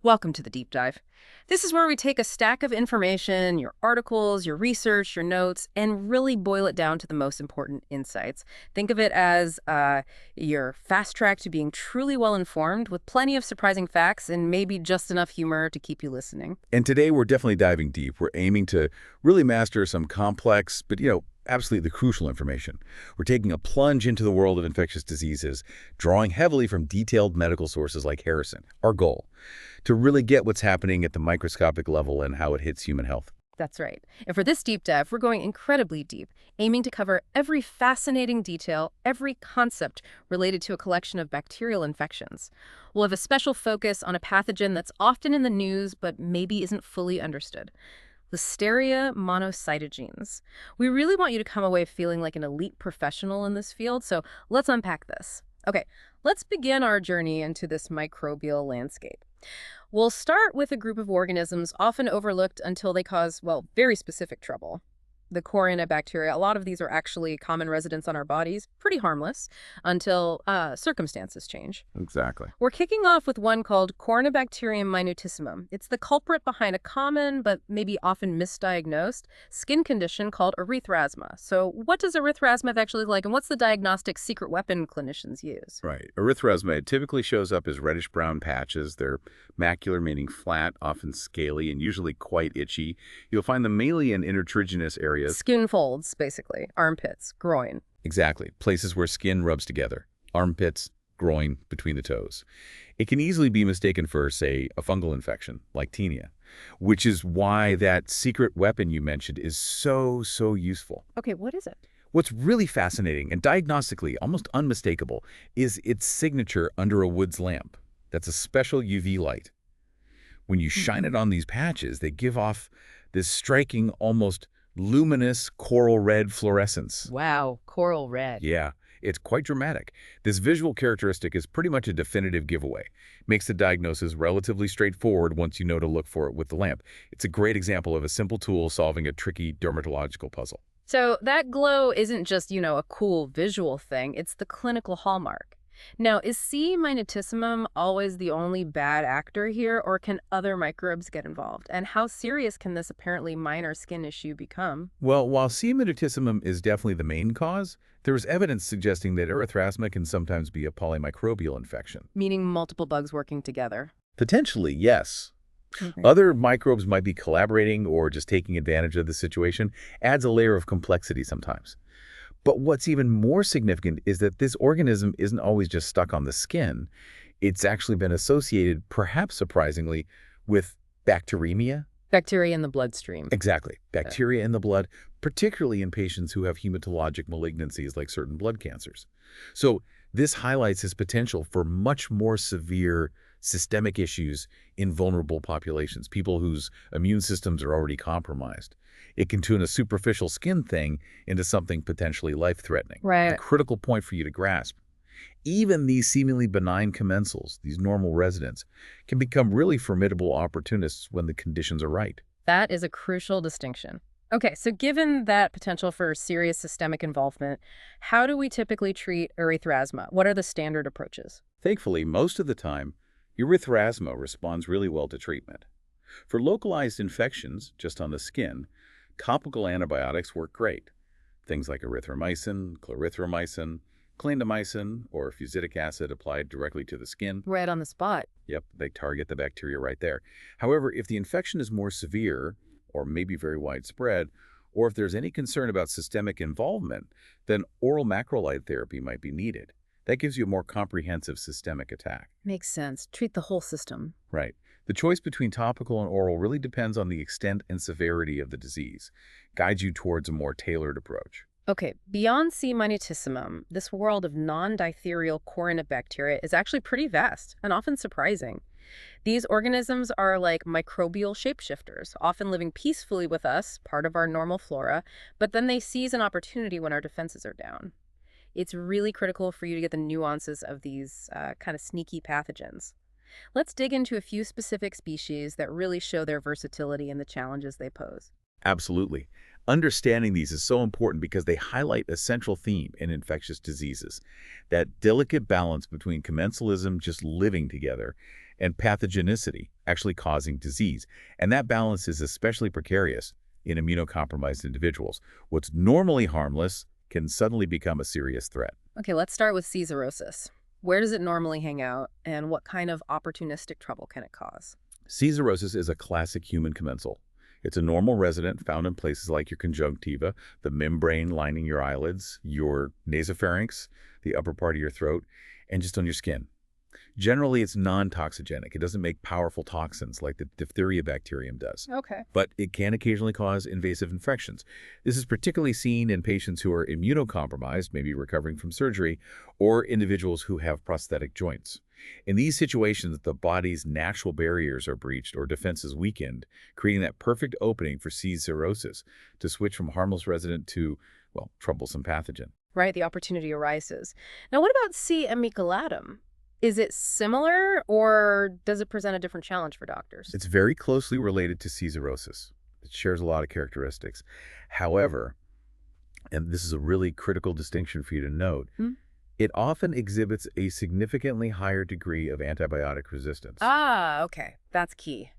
Welcome to the deep dive. This is where we take a stack of information, your articles, your research, your notes, and really boil it down to the most important insights. Think of it as your fast track to being truly well informed with plenty of surprising facts and maybe just enough humor to keep you listening. And today we're definitely diving deep. We're aiming to really master some complex, but absolutely crucial information. We're taking a plunge into the world of infectious diseases, drawing heavily from detailed medical sources like Harrison. Our goal, to really get what's happening at the microscopic level and how it hits human health. That's right. And for this deep dive, we're going incredibly deep, aiming to cover every fascinating detail, every concept related to a collection of bacterial infections. We'll have a special focus on a pathogen that's often in the news but maybe isn't fully understood. Listeria monocytogenes. We really want you to come away feeling like an elite professional in this field, so let's unpack this. Okay, let's begin our journey into this microbial landscape. We'll start with a group of organisms often overlooked until they cause, well, very specific trouble. The bacteria. A lot of these are actually common residents on our bodies, pretty harmless, until circumstances change. Exactly. We're kicking off with one called Corynebacterium minutissimum. It's the culprit behind a common, but maybe often misdiagnosed, skin condition called erythrasma. So what does erythrasma actually look like, and what's the diagnostic secret weapon clinicians use? Right. Erythrasma, it typically shows up as reddish-brown patches. They're macular, meaning flat, often scaly, and usually quite itchy. You'll find them mainly in intertriginous areas. Skin folds, basically. Armpits, groin. Exactly. Places where skin rubs together. Armpits, groin, between the toes. It can easily be mistaken for, say, a fungal infection, like tinea, which is why that secret weapon you mentioned is so useful. Okay, what is it? What's really fascinating and diagnostically almost unmistakable is its signature under a Woods lamp. That's a special UV light. When you shine it on these patches, they give off this striking, almost luminous coral red fluorescence. Wow, coral red. Yeah, it's quite dramatic. This visual characteristic is pretty much a definitive giveaway. Makes the diagnosis relatively straightforward once you know to look for it with the lamp. It's a great example of a simple tool solving a tricky dermatological puzzle. So that glow isn't just, a cool visual thing, it's the clinical hallmark. Now, is C. minutissimum always the only bad actor here, or can other microbes get involved? And how serious can this apparently minor skin issue become? Well, while C. minutissimum is definitely the main cause, there is evidence suggesting that erythrasma can sometimes be a polymicrobial infection. Meaning multiple bugs working together. Potentially, yes. Okay. Other microbes might be collaborating or just taking advantage of the situation. Adds a layer of complexity sometimes. But what's even more significant is that this organism isn't always just stuck on the skin. It's actually been associated, perhaps surprisingly, with bacteremia. Bacteria in the bloodstream. Exactly. Bacteria in the blood, particularly in patients who have hematologic malignancies like certain blood cancers. So this highlights his potential for much more severe systemic issues in vulnerable populations, people whose immune systems are already compromised. It can turn a superficial skin thing into something potentially life-threatening. Right. A critical point for you to grasp. Even these seemingly benign commensals, these normal residents, can become really formidable opportunists when the conditions are right. That is a crucial distinction. Okay, so given that potential for serious systemic involvement, how do we typically treat erythrasma? What are the standard approaches? Thankfully, most of the time, erythrasma responds really well to treatment. For localized infections, just on the skin, topical antibiotics work great. Things like erythromycin, clarithromycin, clindamycin, or fusidic acid applied directly to the skin. Right on the spot. Yep, they target the bacteria right there. However, if the infection is more severe, or maybe very widespread, or if there's any concern about systemic involvement, then oral macrolide therapy might be needed. That gives you a more comprehensive systemic attack. Makes sense. Treat the whole system. Right. The choice between topical and oral really depends on the extent and severity of the disease. Guides you towards a more tailored approach. Okay, beyond C. minutissimum, this world of non-diphtherial corynebacteria is actually pretty vast and often surprising. These organisms are like microbial shapeshifters, often living peacefully with us, part of our normal flora, but then they seize an opportunity when our defenses are down. It's really critical for you to get the nuances of these kind of sneaky pathogens. Let's dig into a few specific species that really show their versatility and the challenges they pose. Absolutely. Understanding these is so important because they highlight a central theme in infectious diseases, that delicate balance between commensalism, just living together, and pathogenicity, actually causing disease. And that balance is especially precarious in immunocompromised individuals. What's normally harmless can suddenly become a serious threat. Okay, let's start with C. cirrhosis. Where does it normally hang out, and what kind of opportunistic trouble can it cause? C. cirrhosis is a classic human commensal. It's a normal resident found in places like your conjunctiva, the membrane lining your eyelids, your nasopharynx, the upper part of your throat, and just on your skin. Generally, it's non-toxigenic. It doesn't make powerful toxins like the diphtheria bacterium does. Okay. But it can occasionally cause invasive infections. This is particularly seen in patients who are immunocompromised, maybe recovering from surgery, or individuals who have prosthetic joints. In these situations, the body's natural barriers are breached or defenses weakened, creating that perfect opening for C. cirrhosis to switch from harmless resident to, well, troublesome pathogen. Right, the opportunity arises. Now, what about C. amiculatum? Is it similar, or does it present a different challenge for doctors? It's very closely related to C. cirrhosis. It shares a lot of characteristics. However, and this is a really critical distinction for you to note, Hmm? it often exhibits a significantly higher degree of antibiotic resistance. Ah, okay. That's key.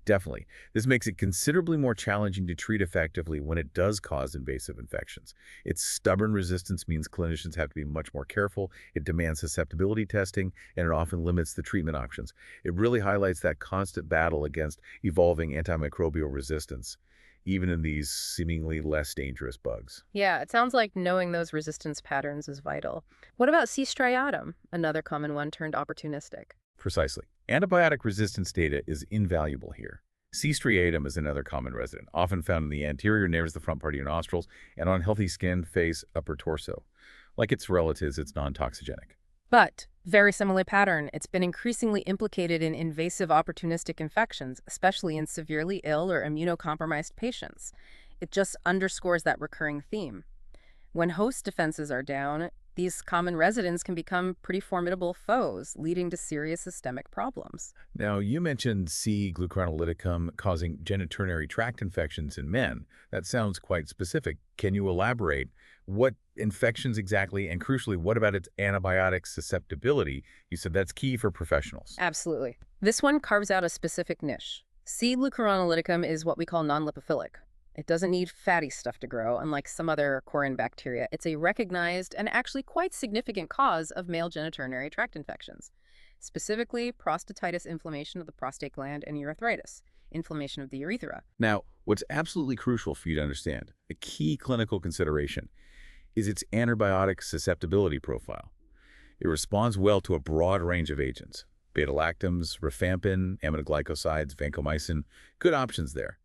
Definitely. This makes it considerably more challenging to treat effectively when it does cause invasive infections. Its stubborn resistance means clinicians have to be much more careful. It demands susceptibility testing, and it often limits the treatment options. It really highlights that constant battle against evolving antimicrobial resistance, even in these seemingly less dangerous bugs. Yeah, it sounds like knowing those resistance patterns is vital. What about C. striatum, another common one turned opportunistic? Precisely. Antibiotic resistance data is invaluable here. C. striatum is another common resident, often found in the anterior near the front part of your nostrils and on healthy skin, face, upper torso. Like its relatives, it's non-toxigenic. But, very similar pattern, it's been increasingly implicated in invasive opportunistic infections, especially in severely ill or immunocompromised patients. It just underscores that recurring theme. When host defenses are down, these common residents can become pretty formidable foes, leading to serious systemic problems. Now, you mentioned C. glucuronolyticum causing genitourinary tract infections in men. That sounds quite specific. Can you elaborate? What infections exactly, and crucially, what about its antibiotic susceptibility? You said that's key for professionals. Absolutely. This one carves out a specific niche. C. glucuronolyticum is what we call non-lipophilic. It doesn't need fatty stuff to grow, unlike some other corin bacteria. It's a recognized and actually quite significant cause of male genitourinary tract infections, specifically prostatitis, inflammation of the prostate gland, and urethritis, inflammation of the urethra. Now, what's absolutely crucial for you to understand, a key clinical consideration, is its antibiotic susceptibility profile. It responds well to a broad range of agents: beta-lactams, rifampin, aminoglycosides, vancomycin. Good options there.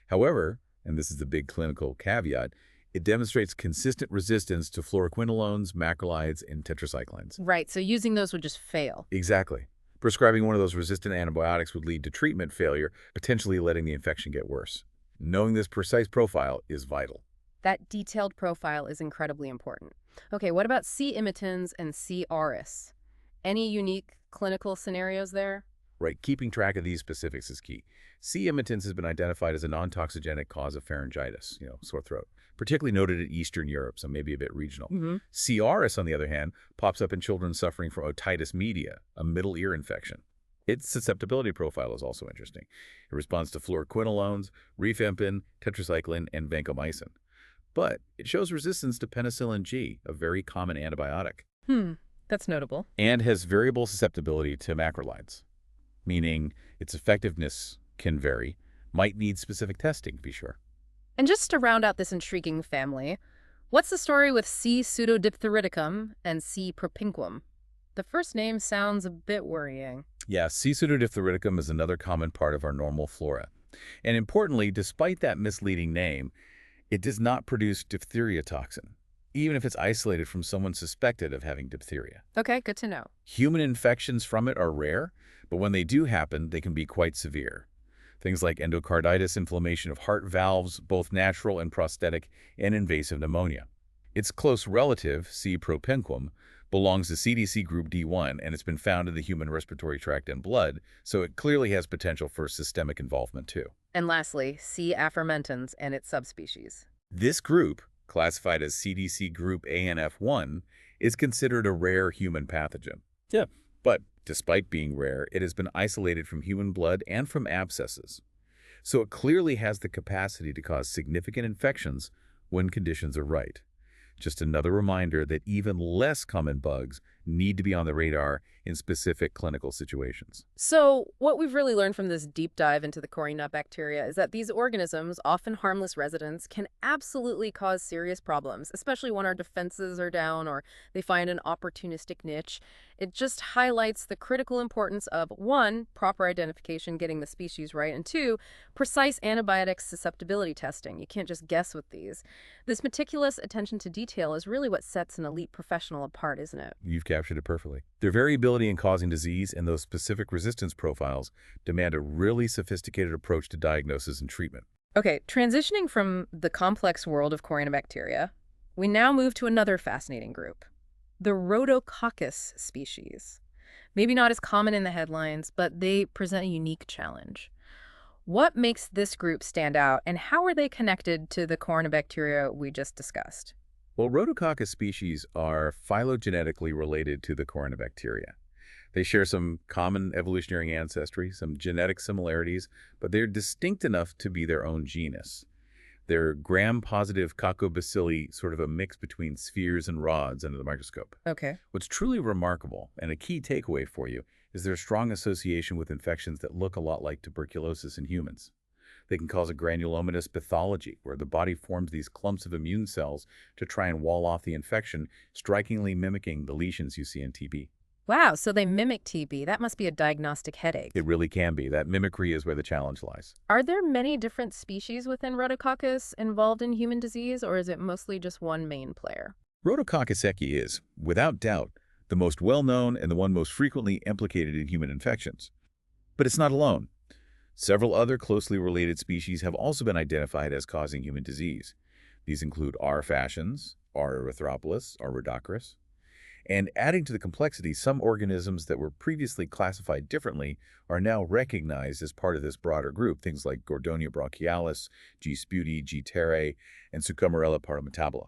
However, and this is the big clinical caveat, it demonstrates consistent resistance to fluoroquinolones, macrolides, and tetracyclines. Right, so using those would just fail. Exactly. Prescribing one of those resistant antibiotics would lead to treatment failure, potentially letting the infection get worse. Knowing this precise profile is vital. That detailed profile is incredibly important. Okay, what about C. imitans and C. auris? Any unique clinical scenarios there? Right, keeping track of these specifics is key. C. imitans has been identified as a non-toxigenic cause of pharyngitis, sore throat, particularly noted in Eastern Europe, so maybe a bit regional. C. auris, on the other hand, pops up in children suffering from otitis media, a middle ear infection. Its susceptibility profile is also interesting. It responds to fluoroquinolones, rifampin, tetracycline, and vancomycin. But it shows resistance to penicillin G, a very common antibiotic, That's notable. and has variable susceptibility to macrolides, meaning its effectiveness can vary, might need specific testing to be sure. And just to round out this intriguing family, what's the story with C. pseudodiphtheriticum and C. propinquum? The first name sounds a bit worrying. Yeah, C. pseudodiphtheriticum is another common part of our normal flora. And importantly, despite that misleading name, it does not produce diphtheria toxin, even if it's isolated from someone suspected of having diphtheria. Okay, good to know. Human infections from it are rare, but when they do happen, they can be quite severe. Things like endocarditis, inflammation of heart valves, both natural and prosthetic, and invasive pneumonia. Its close relative, C. propinquum, belongs to CDC group D1, and it's been found in the human respiratory tract and blood, so it clearly has potential for systemic involvement too. And lastly, C. affermentans and its subspecies. This group, classified as CDC group ANF1, is considered a rare human pathogen. Yeah, But despite being rare, it has been isolated from human blood and from abscesses. So it clearly has the capacity to cause significant infections when conditions are right. Just another reminder that even less common bugs need to be on the radar in specific clinical situations. So, what we've really learned from this deep dive into the Corynea bacteria is that these organisms, often harmless residents, can absolutely cause serious problems, especially when our defenses are down or they find an opportunistic niche. It just highlights the critical importance of, one, proper identification, getting the species right, and two, precise antibiotic susceptibility testing. You can't just guess with these. This meticulous attention to detail is really what sets an elite professional apart, isn't it? You've captured it perfectly. Their variability in causing disease and those specific resistance profiles demand a really sophisticated approach to diagnosis and treatment. Okay, transitioning from the complex world of Corynebacteria, we now move to another fascinating group, the Rhodococcus species. Maybe not as common in the headlines, but they present a unique challenge. What makes this group stand out, and how are they connected to the Corynebacteria we just discussed? Well, Rhodococcus species are phylogenetically related to the Corynebacteria. They share some common evolutionary ancestry, some genetic similarities, but they're distinct enough to be their own genus. They're gram-positive coccobacilli, sort of a mix between spheres and rods under the microscope. Okay. What's truly remarkable, and a key takeaway for you, is their strong association with infections that look a lot like tuberculosis in humans. They can cause a granulomatous pathology, where the body forms these clumps of immune cells to try and wall off the infection, strikingly mimicking the lesions you see in TB. Wow, so they mimic TB. That must be a diagnostic headache. It really can be. That mimicry is where the challenge lies. Are there many different species within Rhodococcus involved in human disease, or is it mostly just one main player? Rhodococcus equi is, without doubt, the most well-known and the one most frequently implicated in human infections. But it's not alone. Several other closely related species have also been identified as causing human disease. These include R. fasciens, R. erythropolis, R. rhodococcus. And adding to the complexity, some organisms that were previously classified differently are now recognized as part of this broader group, things like Gordonia brachialis, G. sputi, G. terrae, and Succumarella paramentabula.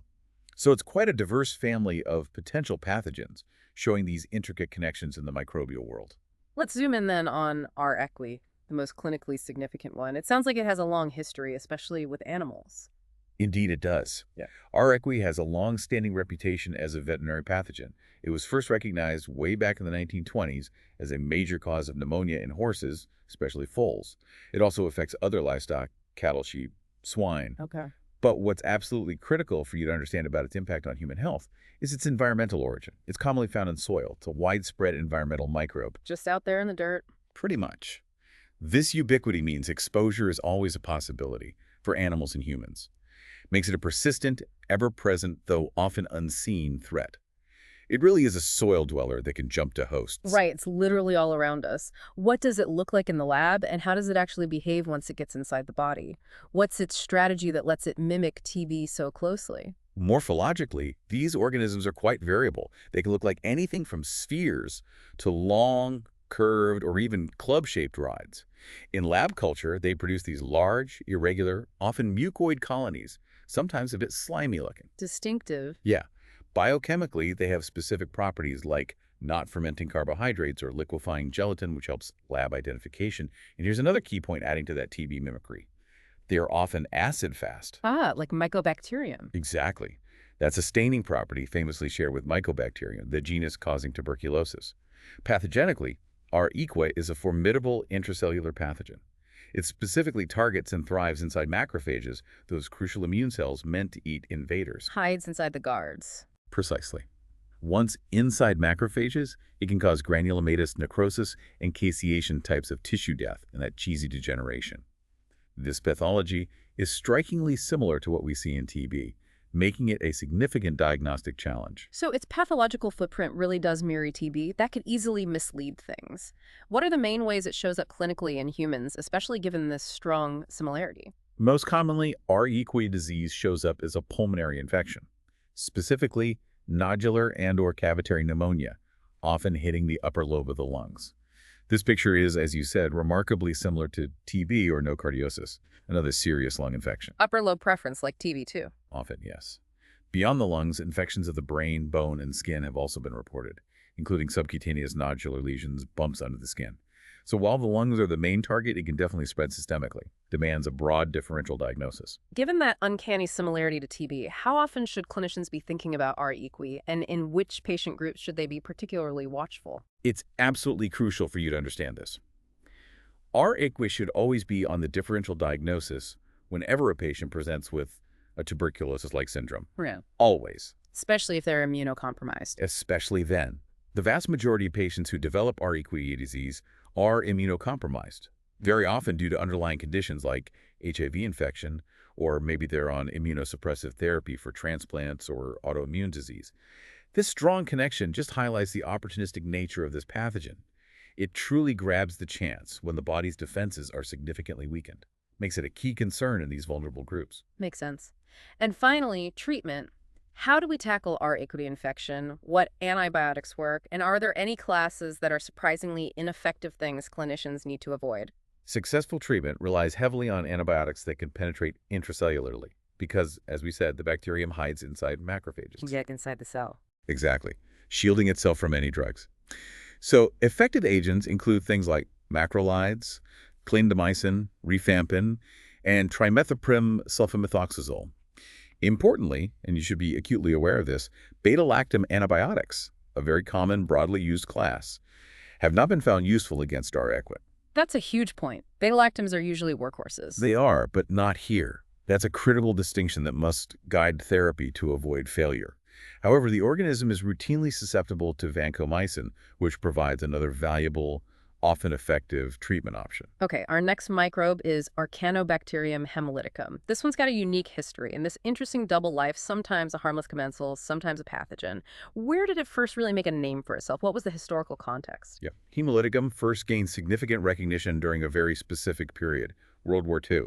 So it's quite a diverse family of potential pathogens, showing these intricate connections in the microbial world. Let's zoom in then on R. equi, the most clinically significant one. It sounds like it has a long history, especially with animals. Indeed, it does. Yeah. R. equi has a long-standing reputation as a veterinary pathogen. It was first recognized way back in the 1920s as a major cause of pneumonia in horses, especially foals. It also affects other livestock, cattle, sheep, swine. Okay. But what's absolutely critical for you to understand about its impact on human health is its environmental origin. It's commonly found in soil. It's a widespread environmental microbe. Just out there in the dirt. Pretty much. This ubiquity means exposure is always a possibility for animals and humans. Makes it a persistent, ever-present, though often unseen threat. It really is a soil dweller that can jump to hosts. Right, it's literally all around us. What does it look like in the lab, and how does it actually behave once it gets inside the body? What's its strategy that lets it mimic TB so closely? Morphologically, these organisms are quite variable. They can look like anything from spheres to long, curved, or even club-shaped rods. In lab culture, they produce these large, irregular, often mucoid colonies, sometimes a bit slimy looking. Distinctive. Yeah. Biochemically, they have specific properties like not fermenting carbohydrates or liquefying gelatin, which helps lab identification. And here's another key point adding to that TB mimicry. They are often acid-fast. Ah, like Mycobacterium. Exactly. That's a staining property famously shared with Mycobacterium, the genus causing tuberculosis. Pathogenically, R. equi is a formidable intracellular pathogen. It specifically targets and thrives inside macrophages, those crucial immune cells meant to eat invaders. Hides inside the guards. Precisely. Once inside macrophages, it can cause granulomatous necrosis and caseation types of tissue death and that cheesy degeneration. This pathology is strikingly similar to what we see in TB, making it a significant diagnostic challenge. So its pathological footprint really does mirror TB. That could easily mislead things. What are the main ways it shows up clinically in humans, especially given this strong similarity? Most commonly, R. equi disease shows up as a pulmonary infection, specifically nodular and/or cavitary pneumonia, often hitting the upper lobe of the lungs. This picture is, as you said, remarkably similar to TB or nocardiosis, another serious lung infection. Upper lobe preference like TB too. Often, yes. Beyond the lungs, infections of the brain, bone, and skin have also been reported. including subcutaneous nodular lesions, bumps under the skin. So while the lungs are the main target, it can definitely spread systemically. Demands a broad differential diagnosis. Given that uncanny similarity to TB, how often should clinicians be thinking about R. equi, and in which patient groups should they be particularly watchful? It's absolutely crucial for you to understand this. R. equi should always be on the differential diagnosis whenever a patient presents with a tuberculosis-like syndrome. Yeah. Always. Especially if they're immunocompromised. Especially then. The vast majority of patients who develop R. equi disease are immunocompromised, very often due to underlying conditions like HIV infection, or maybe they're on immunosuppressive therapy for transplants or autoimmune disease. This strong connection just highlights the opportunistic nature of this pathogen. It truly grabs the chance when the body's defenses are significantly weakened. Makes it a key concern in these vulnerable groups. Makes sense. And finally, treatment. How do we tackle R. equi infection? What antibiotics work? And are there any classes that are surprisingly ineffective things clinicians need to avoid? Successful treatment relies heavily on antibiotics that can penetrate intracellularly because, as we said, the bacterium hides inside macrophages. Can get inside the cell. Exactly, shielding itself from any drugs. So effective agents include things like macrolides, clindamycin, rifampin, and trimethoprim sulfamethoxazole. Importantly, and you should be acutely aware of this, beta-lactam antibiotics, a very common, broadly used class, have not been found useful against R. equi. That's a huge point. Beta-lactams are usually workhorses. They are, but not here. That's a critical distinction that must guide therapy to avoid failure. However, the organism is routinely susceptible to vancomycin, which provides another valuable, often effective treatment option. Okay, our next microbe is Arcanobacterium hemolyticum. This one's got a unique history and this interesting double life, sometimes a harmless commensal, sometimes a pathogen. Where did it first really make a name for itself? What was the historical context? Yeah. Hemolyticum first gained significant recognition during a very specific period, World War II.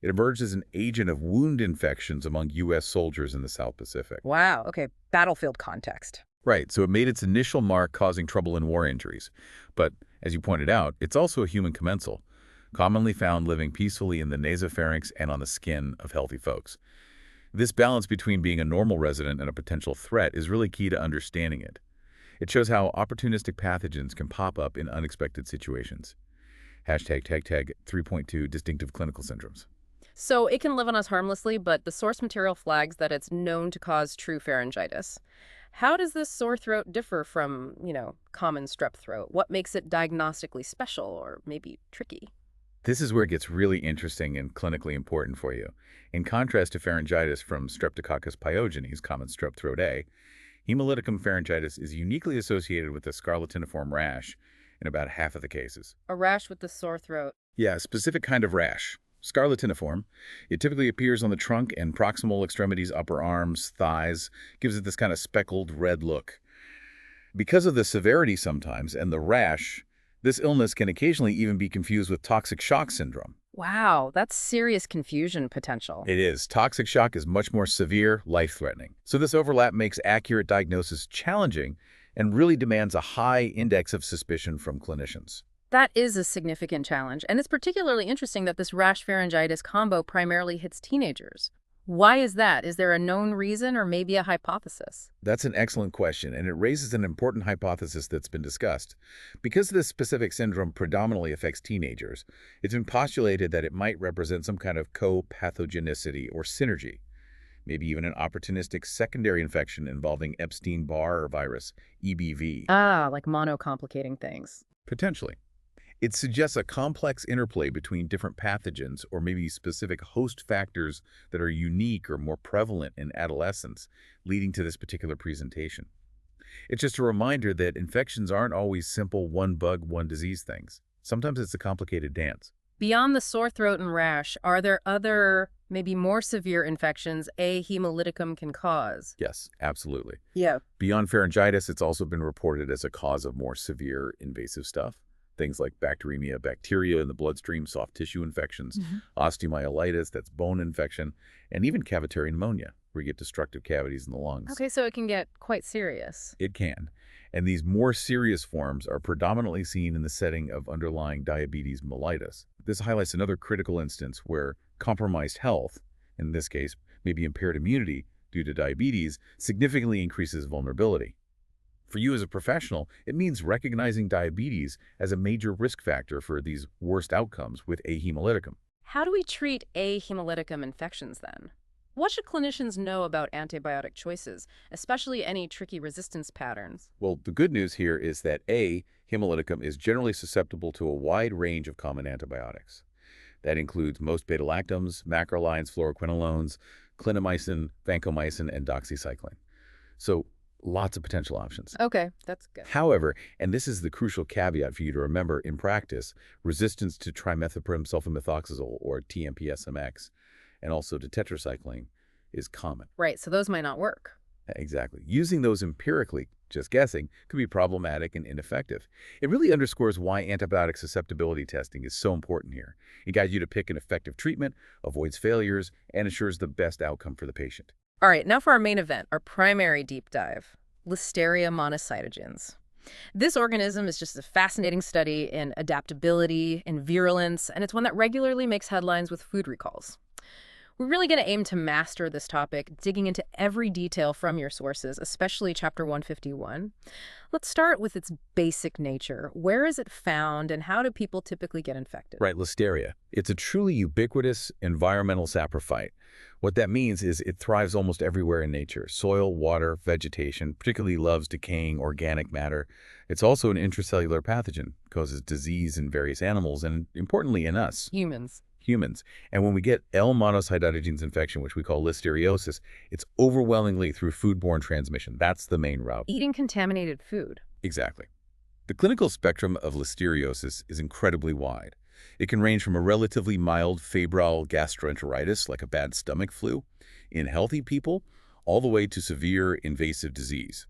It emerged as an agent of wound infections among U.S. soldiers in the South Pacific. Wow, okay, battlefield context. Right, so it made its initial mark causing trouble in war injuries. But, as you pointed out, it's also a human commensal, commonly found living peacefully in the nasopharynx and on the skin of healthy folks. This balance between being a normal resident and a potential threat is really key to understanding it. It shows how opportunistic pathogens can pop up in unexpected situations. Hashtag 3.2 distinctive clinical syndromes. So it can live on us harmlessly, but the source material flags that it's known to cause true pharyngitis. How does this sore throat differ from, common strep throat? What makes it diagnostically special or maybe tricky? This is where it gets really interesting and clinically important for you. In contrast to pharyngitis from Streptococcus pyogenes, common strep throat A, hemolyticum pharyngitis is uniquely associated with a scarlatiniform rash in about half of the cases. A rash with the sore throat. Yeah, a specific kind of rash. Scarlatiniform. It typically appears on the trunk and proximal extremities, upper arms, thighs, gives it this kind of speckled red look. Because of the severity sometimes and the rash, this illness can occasionally even be confused with toxic shock syndrome. Wow, that's serious confusion potential. It is. Toxic shock is much more severe, life-threatening. So this overlap makes accurate diagnosis challenging and really demands a high index of suspicion from clinicians. That is a significant challenge, and it's particularly interesting that this rash-pharyngitis combo primarily hits teenagers. Why is that? Is there a known reason or maybe a hypothesis? That's an excellent question, and it raises an important hypothesis that's been discussed. Because this specific syndrome predominantly affects teenagers, it's been postulated that it might represent some kind of co-pathogenicity or synergy, maybe even an opportunistic secondary infection involving Epstein-Barr virus, EBV. Ah, like mono-complicating things. Potentially. It suggests a complex interplay between different pathogens or maybe specific host factors that are unique or more prevalent in adolescence, leading to this particular presentation. It's just a reminder that infections aren't always simple one bug, one disease things. Sometimes it's a complicated dance. Beyond the sore throat and rash, are there other, maybe more severe infections a hemolyticum can cause? Yes, absolutely. Yeah. Beyond pharyngitis, it's also been reported as a cause of more severe invasive stuff. Things like bacteremia, bacteria in the bloodstream, soft tissue infections, osteomyelitis, that's bone infection, and even cavitary pneumonia, where you get destructive cavities in the lungs. Okay, so it can get quite serious. It can. And these more serious forms are predominantly seen in the setting of underlying diabetes mellitus. This highlights another critical instance where compromised health, in this case, maybe impaired immunity due to diabetes, significantly increases vulnerability. For you as a professional, it means recognizing diabetes as a major risk factor for these worst outcomes with A. hemolyticum. How do we treat A. hemolyticum infections then? What should clinicians know about antibiotic choices, especially any tricky resistance patterns? Well, the good news here is that A. hemolyticum is generally susceptible to a wide range of common antibiotics. That includes most beta-lactams, macrolides, fluoroquinolones, clindamycin, vancomycin, and doxycycline. So lots of potential options. Okay, that's good. However, and this is the crucial caveat for you to remember in practice, resistance to trimethoprim sulfamethoxazole, or TMP-SMX, and also to tetracycline is common. Right, so those might not work. Exactly. Using those empirically, just guessing, could be problematic and ineffective. It really underscores why antibiotic susceptibility testing is so important here. It guides you to pick an effective treatment, avoids failures, and ensures the best outcome for the patient. All right, now for our main event, our primary deep dive, Listeria monocytogenes. This organism is just a fascinating study in adaptability, in virulence, and it's one that regularly makes headlines with food recalls. We're really going to aim to master this topic, digging into every detail from your sources, especially Chapter 151. Let's start with its basic nature. Where is it found, and how do people typically get infected? Right, Listeria. It's a truly ubiquitous environmental saprophyte. What that means is it thrives almost everywhere in nature. Soil, water, vegetation, particularly loves decaying organic matter. It's also an intracellular pathogen, causes disease in various animals and, importantly, in us. Humans. And when we get L. monocytogenes infection, which we call listeriosis, it's overwhelmingly through foodborne transmission. That's the main route. Eating contaminated food. Exactly. The clinical spectrum of listeriosis is incredibly wide. It can range from a relatively mild febrile gastroenteritis, like a bad stomach flu, in healthy people, all the way to severe invasive disease.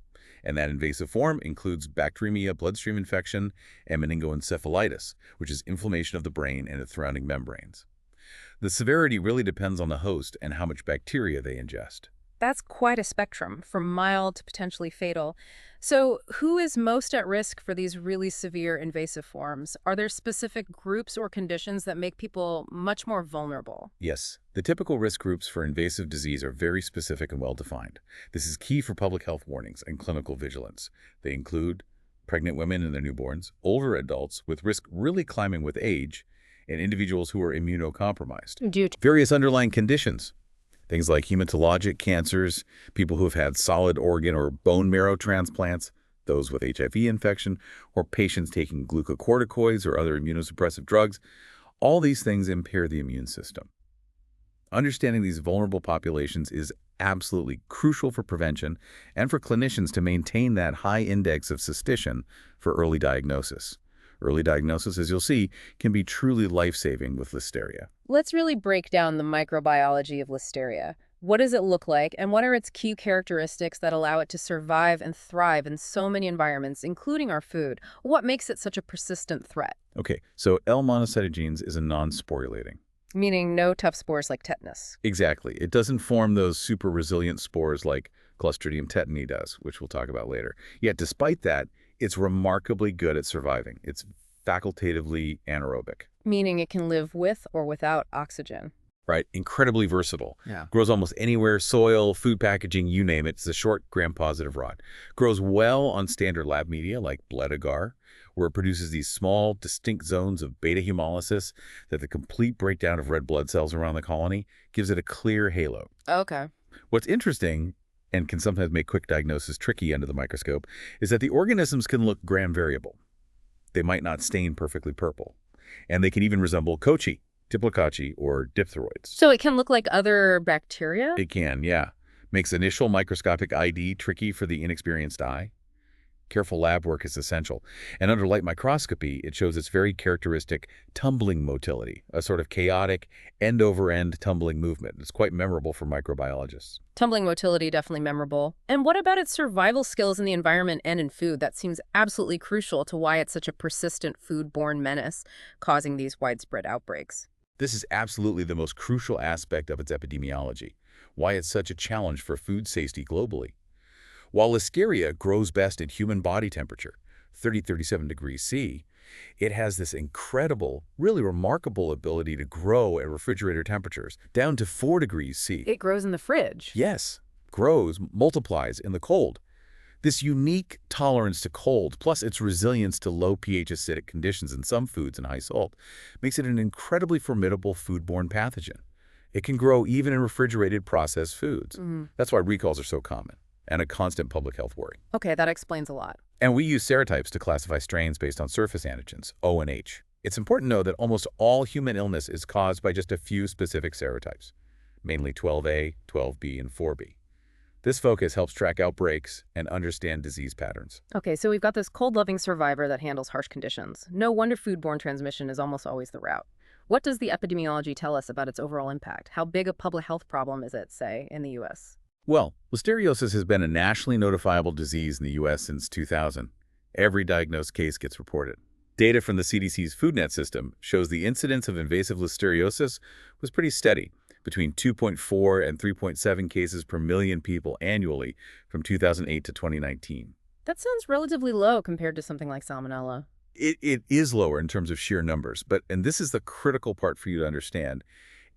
And that invasive form includes bacteremia bloodstream infection and meningoencephalitis, which is inflammation of the brain and its surrounding membranes. The severity really depends on the host and how much bacteria they ingest. That's quite a spectrum, from mild to potentially fatal. So who is most at risk for these really severe invasive forms? Are there specific groups or conditions that make people much more vulnerable? Yes, the typical risk groups for invasive disease are very specific and well-defined. This is key for public health warnings and clinical vigilance. They include pregnant women and their newborns, older adults with risk really climbing with age, and individuals who are immunocompromised. Due to Various underlying conditions. Things like hematologic cancers, people who have had solid organ or bone marrow transplants, those with HIV infection, or patients taking glucocorticoids or other immunosuppressive drugs. All these things impair the immune system. Understanding these vulnerable populations is absolutely crucial for prevention and for clinicians to maintain that high index of suspicion for early diagnosis. Early diagnosis, as you'll see, can be truly life-saving with Listeria. Let's really break down the microbiology of Listeria. What does it look like, and what are its key characteristics that allow it to survive and thrive in so many environments, including our food? What makes it such a persistent threat? Okay, so L. monocytogenes is a non-sporulating. Meaning no tough spores like tetanus. Exactly. It doesn't form those super resilient spores like Clostridium tetani does, which we'll talk about later. Yet despite that, it's remarkably good at surviving. It's facultatively anaerobic. Meaning it can live with or without oxygen. Right? Incredibly versatile. Yeah. Grows almost anywhere, soil, food packaging, you name it. It's a short gram-positive rod. Grows well on standard lab media like blood agar, where it produces these small, distinct zones of beta hemolysis that the complete breakdown of red blood cells around the colony gives it a clear halo. Okay. What's interesting, and can sometimes make quick diagnosis tricky under the microscope, is that the organisms can look gram-variable. They might not stain perfectly purple. And they can even resemble kochi, diplococci, or diphtheroids. So it can look like other bacteria? It can, yeah. Makes initial microscopic ID tricky for the inexperienced eye. Careful lab work is essential. And under light microscopy, it shows its very characteristic tumbling motility, a sort of chaotic end-over-end tumbling movement. It's quite memorable for microbiologists. Tumbling motility, definitely memorable. And what about its survival skills in the environment and in food? That seems absolutely crucial to why it's such a persistent foodborne menace, causing these widespread outbreaks. This is absolutely the most crucial aspect of its epidemiology, why it's such a challenge for food safety globally. While Listeria grows best at human body temperature, 30-37 degrees C, it has this incredible, really remarkable ability to grow at refrigerator temperatures, down to 4 degrees C. It grows in the fridge. Yes, grows, multiplies in the cold. This unique tolerance to cold, plus its resilience to low pH acidic conditions in some foods and high salt, makes it an incredibly formidable foodborne pathogen. It can grow even in refrigerated processed foods. That's why recalls are so common and a constant public health worry. Okay, that explains a lot. And we use serotypes to classify strains based on surface antigens, O and H. It's important to know that almost all human illness is caused by just a few specific serotypes, mainly 12A, 12B, and 4B. This focus helps track outbreaks and understand disease patterns. Okay, so we've got this cold-loving survivor that handles harsh conditions. No wonder foodborne transmission is almost always the route. What does the epidemiology tell us about its overall impact? How big a public health problem is it, say, in the U.S.? Well, listeriosis has been a nationally notifiable disease in the U.S. since 2000. Every diagnosed case gets reported. Data from the CDC's FoodNet system shows the incidence of invasive listeriosis was pretty steady, between 2.4 and 3.7 cases per million people annually from 2008 to 2019. That sounds relatively low compared to something like salmonella. It is lower in terms of sheer numbers, and this is the critical part for you to understand,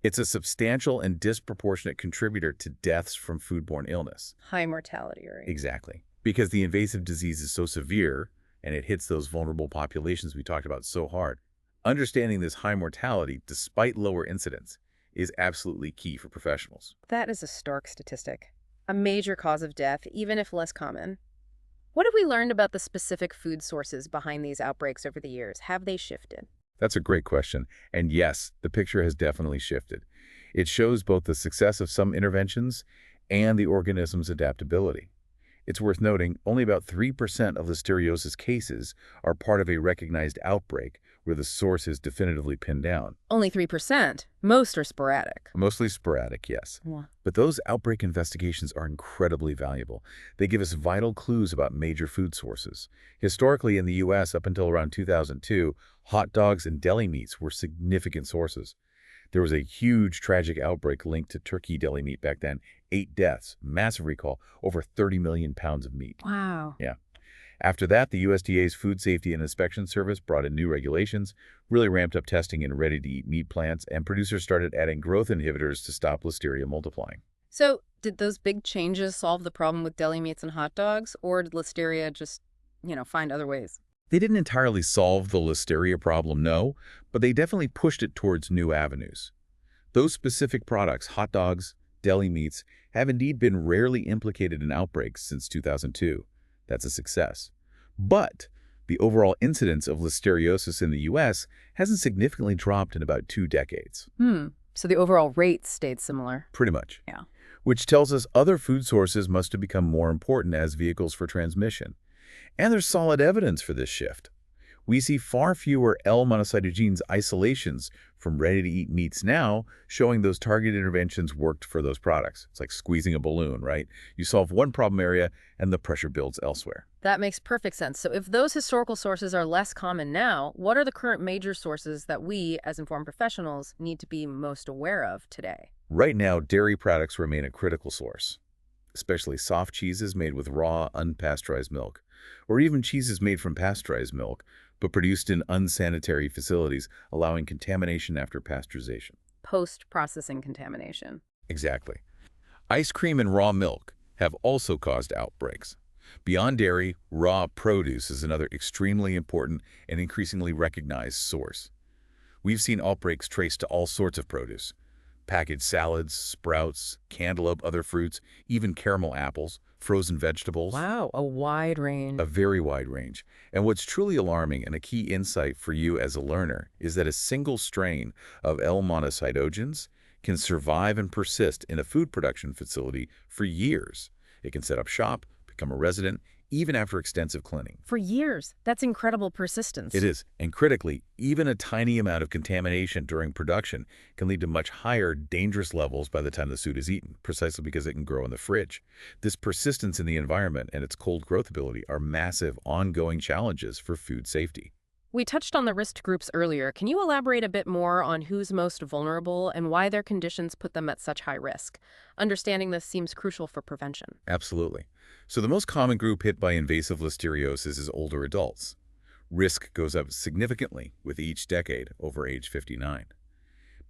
it's a substantial and disproportionate contributor to deaths from foodborne illness. High mortality rate. Exactly. Because the invasive disease is so severe and it hits those vulnerable populations we talked about so hard. Understanding this high mortality, despite lower incidence, is absolutely key for professionals. That is a stark statistic. A major cause of death, even if less common. What have we learned about the specific food sources behind these outbreaks over the years? Have they shifted? That's a great question. And yes, the picture has definitely shifted. It shows both the success of some interventions and the organism's adaptability. It's worth noting, only about 3% of listeriosis cases are part of a recognized outbreak where the source is definitively pinned down. Only 3%. Most are sporadic. Mostly sporadic, yes. Wow. But those outbreak investigations are incredibly valuable. They give us vital clues about major food sources. Historically, in the U.S., up until around 2002, hot dogs and deli meats were significant sources. There was a huge tragic outbreak linked to turkey deli meat back then. 8 deaths, massive recall, over 30 million pounds of meat. Wow. Yeah. After that, the USDA's Food Safety and Inspection Service brought in new regulations, really ramped up testing in ready-to-eat meat plants, and producers started adding growth inhibitors to stop Listeria multiplying. So, did those big changes solve the problem with deli meats and hot dogs, or did Listeria just, find other ways? They didn't entirely solve the Listeria problem, no, but they definitely pushed it towards new avenues. Those specific products, hot dogs, deli meats, have indeed been rarely implicated in outbreaks since 2002. That's a success. But the overall incidence of listeriosis in the U.S. hasn't significantly dropped in about 2 decades. So the overall rate stayed similar. Pretty much. Yeah. Which tells us other food sources must have become more important as vehicles for transmission. And there's solid evidence for this shift. We see far fewer L monocytogenes isolations from ready-to-eat meats now, showing those targeted interventions worked for those products. It's like squeezing a balloon, right? You solve one problem area, and the pressure builds elsewhere. That makes perfect sense. So if those historical sources are less common now, what are the current major sources that we, as informed professionals, need to be most aware of today? Right now, dairy products remain a critical source, especially soft cheeses made with raw, unpasteurized milk, or even cheeses made from pasteurized milk, but produced in unsanitary facilities, allowing contamination after pasteurization. Post-processing contamination. Exactly. Ice cream and raw milk have also caused outbreaks. Beyond dairy, raw produce is another extremely important and increasingly recognized source. We've seen outbreaks traced to all sorts of produce. Packaged salads, sprouts, cantaloupe, other fruits, even caramel apples, frozen vegetables. Wow, a wide range. A very wide range. And what's truly alarming and a key insight for you as a learner is that a single strain of L monocytogenes can survive and persist in a food production facility for years. It can set up shop, become a resident, even after extensive cleaning. For years. That's incredible persistence. It is. And critically, even a tiny amount of contamination during production can lead to much higher, dangerous levels by the time the food is eaten, precisely because it can grow in the fridge. This persistence in the environment and its cold growth ability are massive, ongoing challenges for food safety. We touched on the risk groups earlier. Can you elaborate a bit more on who's most vulnerable and why their conditions put them at such high risk? Understanding this seems crucial for prevention. Absolutely. So the most common group hit by invasive listeriosis is older adults. Risk goes up significantly with each decade over age 59.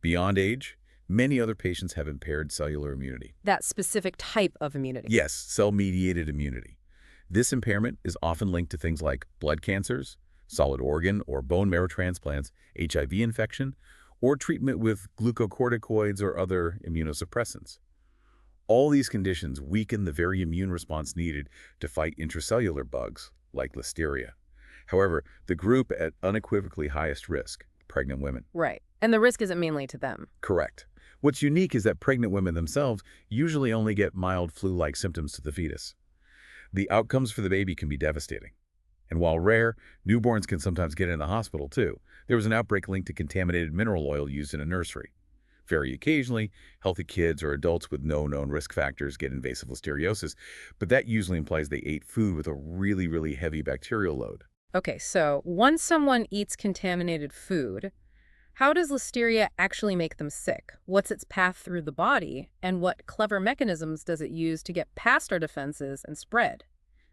Beyond age, many other patients have impaired cellular immunity. That specific type of immunity. Yes, cell-mediated immunity. This impairment is often linked to things like blood cancers, solid organ or bone marrow transplants, HIV infection, or treatment with glucocorticoids or other immunosuppressants. All these conditions weaken the very immune response needed to fight intracellular bugs, like Listeria. However, the group at unequivocally highest risk, pregnant women. Right. And the risk isn't mainly to them. Correct. What's unique is that pregnant women themselves usually only get mild flu-like symptoms to the fetus. The outcomes for the baby can be devastating. And while rare, newborns can sometimes get in the hospital too. There was an outbreak linked to contaminated mineral oil used in a nursery. Very occasionally, healthy kids or adults with no known risk factors get invasive listeriosis, but that usually implies they ate food with a really heavy bacterial load. Okay, so once someone eats contaminated food, how does Listeria actually make them sick? What's its path through the body? And what clever mechanisms does it use to get past our defenses and spread?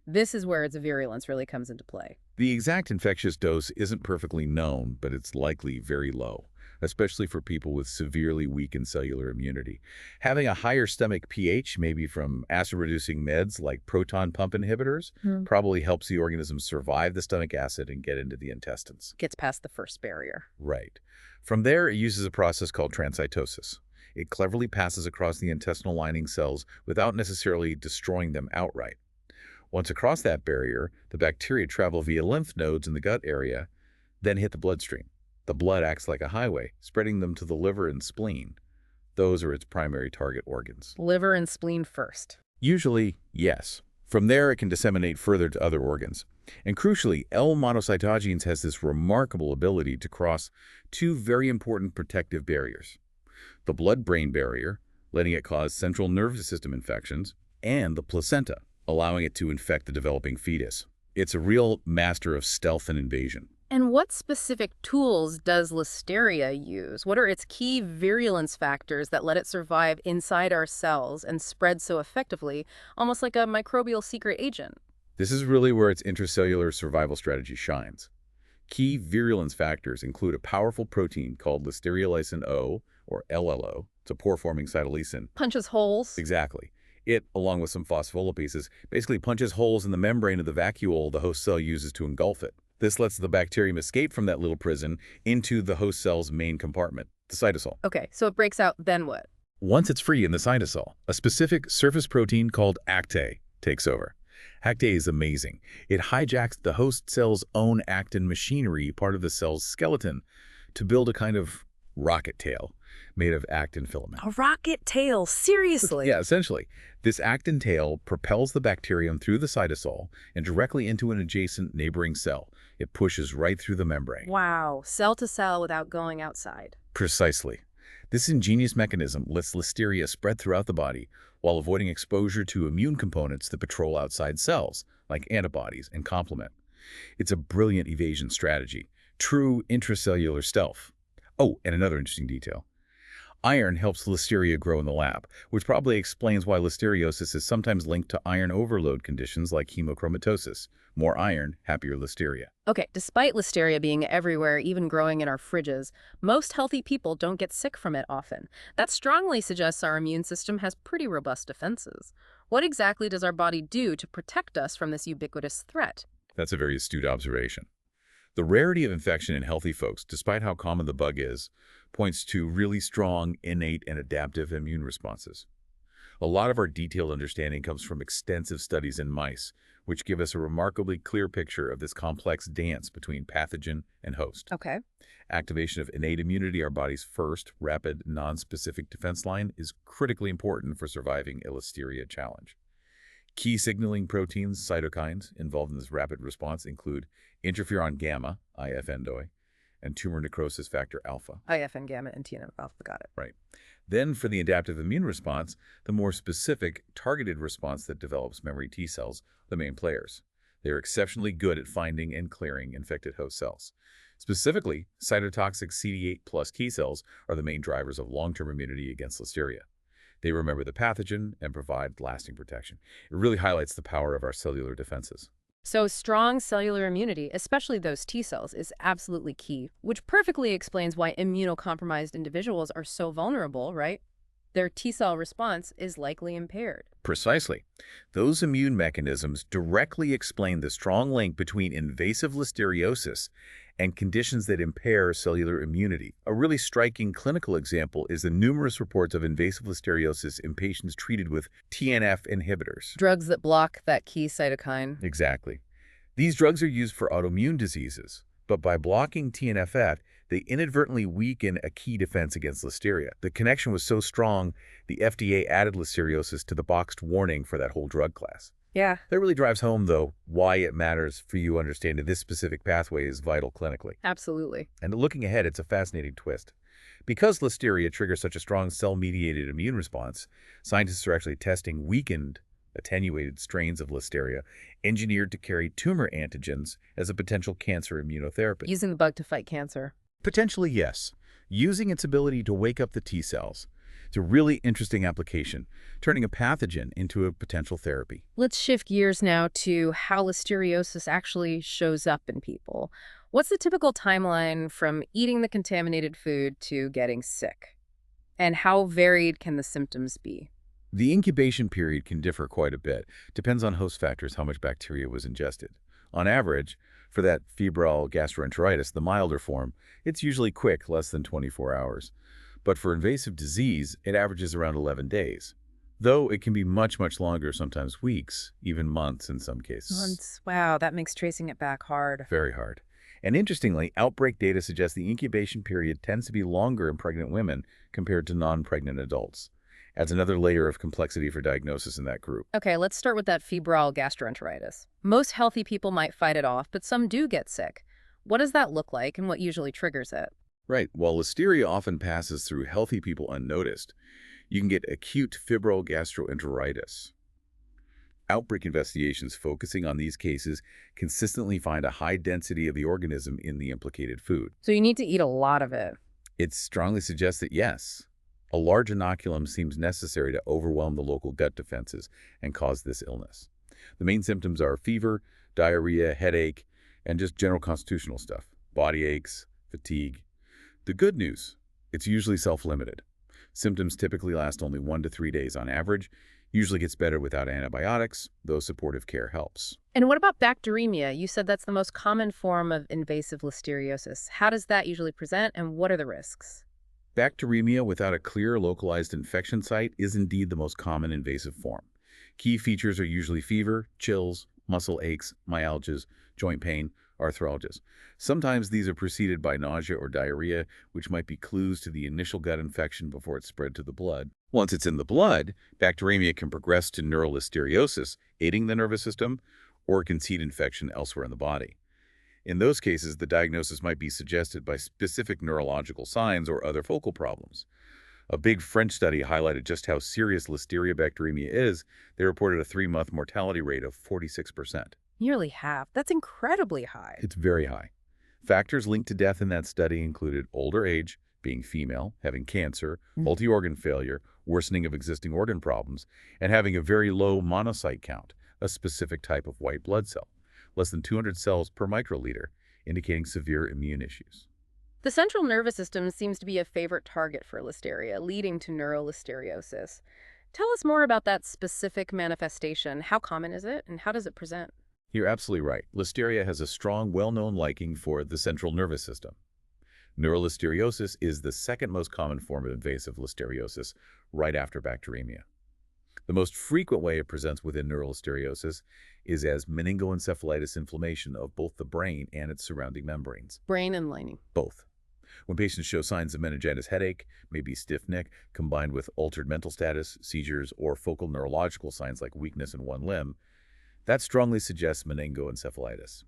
This is where its virulence really comes into play. The exact infectious dose isn't perfectly known, but it's likely very low, especially for people with severely weakened cellular immunity. Having a higher stomach pH, maybe from acid-reducing meds like proton pump inhibitors, probably helps the organism survive the stomach acid and get into the intestines. Gets past the first barrier. Right. From there, it uses a process called transcytosis. It cleverly passes across the intestinal lining cells without necessarily destroying them outright. Once across that barrier, the bacteria travel via lymph nodes in the gut area, then hit the bloodstream. The blood acts like a highway, spreading them to the liver and spleen. Those are its primary target organs. Liver and spleen first. Usually, yes. From there, it can disseminate further to other organs. And crucially, monocytogenes has this remarkable ability to cross two very important protective barriers. The blood-brain barrier, letting it cause central nervous system infections, and the placenta, allowing it to infect the developing fetus. It's a real master of stealth and invasion. And what specific tools does Listeria use? What are its key virulence factors that let it survive inside our cells and spread so effectively, almost like a microbial secret agent? This is really where its intracellular survival strategy shines. Key virulence factors include a powerful protein called Listeriolysin O, or LLO. It's a pore-forming cytolysine. Punches holes. Exactly. It, along with some phospholipases, basically punches holes in the membrane of the vacuole the host cell uses to engulf it. This lets the bacterium escape from that little prison into the host cell's main compartment, the cytosol. Okay, so it breaks out, then what? Once it's free in the cytosol, a specific surface protein called actin takes over. Actin is amazing. It hijacks the host cell's own actin machinery, part of the cell's skeleton, to build a kind of rocket tail made of actin filament. A rocket tail? Seriously? Yeah, essentially. This actin tail propels the bacterium through the cytosol and directly into an adjacent neighboring cell. It pushes right through the membrane. Wow, cell to cell without going outside. Precisely. This ingenious mechanism lets Listeria spread throughout the body while avoiding exposure to immune components that patrol outside cells, like antibodies and complement. It's a brilliant evasion strategy, true intracellular stealth. Oh, and another interesting detail. Iron helps Listeria grow in the lab, which probably explains why listeriosis is sometimes linked to iron overload conditions like hemochromatosis. More iron, happier Listeria. Okay, despite Listeria being everywhere, even growing in our fridges, most healthy people don't get sick from it often. That strongly suggests our immune system has pretty robust defenses. What exactly does our body do to protect us from this ubiquitous threat? That's a very astute observation. The rarity of infection in healthy folks, despite how common the bug is, points to really strong, innate, and adaptive immune responses. A lot of our detailed understanding comes from extensive studies in mice, which give us a remarkably clear picture of this complex dance between pathogen and host. Okay. Activation of innate immunity, our body's first, rapid, non-specific defense line, is critically important for surviving a Listeria challenge. Key signaling proteins, cytokines, involved in this rapid response include interferon gamma, IFN-DOI, and tumor necrosis factor alpha. IFN gamma and TNF alpha, got it. Right. Then for the adaptive immune response, the more specific, targeted response that develops memory T cells, the main players. They are exceptionally good at finding and clearing infected host cells. Specifically, cytotoxic CD8 plus T cells are the main drivers of long-term immunity against Listeria. They remember the pathogen and provide lasting protection. It really highlights the power of our cellular defenses. So strong cellular immunity, especially those T cells, is absolutely key, which perfectly explains why immunocompromised individuals are so vulnerable, right? Their T-cell response is likely impaired. Precisely. Those immune mechanisms directly explain the strong link between invasive listeriosis and conditions that impair cellular immunity. A really striking clinical example is the numerous reports of invasive listeriosis in patients treated with TNF inhibitors. Drugs that block that key cytokine. Exactly. These drugs are used for autoimmune diseases, but by blocking TNF, they inadvertently weaken a key defense against listeria. The connection was so strong, the FDA added listeriosis to the boxed warning for that whole drug class. Yeah, That really drives home, though, why it matters for you understanding this specific pathway is vital clinically. absolutely. And looking ahead, it's a fascinating twist. Because listeria triggers such a strong cell-mediated immune response, scientists are actually testing weakened, attenuated strains of listeria engineered to carry tumor antigens as a potential cancer immunotherapy. Using the bug to fight cancer. Potentially, yes. Using its ability to wake up the T cells. It's a really interesting application, turning a pathogen into a potential therapy. Let's shift gears now to how listeriosis actually shows up in people. What's the typical timeline from eating the contaminated food to getting sick? And how varied can the symptoms be? The incubation period can differ quite a bit. Depends on host factors how much bacteria was ingested. On average, for that febrile gastroenteritis, the milder form, it's usually quick, less than 24 hours. But for invasive disease, it averages around 11 days. Though it can be much, much longer, sometimes weeks, even months in some cases. Months. Wow, that makes tracing it back hard. Very hard. And interestingly, outbreak data suggests the incubation period tends to be longer in pregnant women compared to non-pregnant adults. Adds another layer of complexity for diagnosis in that group. Okay, let's start with that febrile gastroenteritis. Most healthy people might fight it off, but some do get sick. What does that look like and what usually triggers it? Right. While listeria often passes through healthy people unnoticed, you can get acute febrile gastroenteritis. Outbreak investigations focusing on these cases consistently find a high density of the organism in the implicated food. So you need to eat a lot of it. It strongly suggests that yes, a large inoculum seems necessary to overwhelm the local gut defenses and cause this illness. The main symptoms are fever, diarrhea, headache, and just general constitutional stuff. Body aches, fatigue. The good news, it's usually self-limited. Symptoms typically last only 1 to 3 days on average, usually gets better without antibiotics, though supportive care helps. And what about bacteremia? You said that's the most common form of invasive listeriosis. How does that usually present and what are the risks? Bacteremia without a clear localized infection site is indeed the most common invasive form. Key features are usually fever, chills, muscle aches, myalgias, joint pain, arthralgias. Sometimes these are preceded by nausea or diarrhea, which might be clues to the initial gut infection before it's spread to the blood. Once it's in the blood, bacteremia can progress to neurolisteriosis, aiding the nervous system, or it can seed infection elsewhere in the body. In those cases, the diagnosis might be suggested by specific neurological signs or other focal problems. A big French study highlighted just how serious Listeria bacteremia is. They reported a 3-month mortality rate of 46%. Nearly half. That's incredibly high. It's very high. Factors linked to death in that study included older age, being female, having cancer, multi-organ failure, worsening of existing organ problems, and having a very low monocyte count, a specific type of white blood cell, less than 200 cells per microliter, indicating severe immune issues. The central nervous system seems to be a favorite target for listeria, leading to neurolisteriosis. Tell us more about that specific manifestation. How common is it, and how does it present? You're absolutely right. Listeria has a strong, well-known liking for the central nervous system. Neurolisteriosis is the second most common form of invasive listeriosis, right after bacteremia. The most frequent way it presents within neurolisteriosis is as meningoencephalitis inflammation of both the brain and its surrounding membranes. Brain and lining. Both. When patients show signs of meningitis headache, maybe stiff neck, combined with altered mental status, seizures, or focal neurological signs like weakness in one limb, that strongly suggests meningoencephalitis.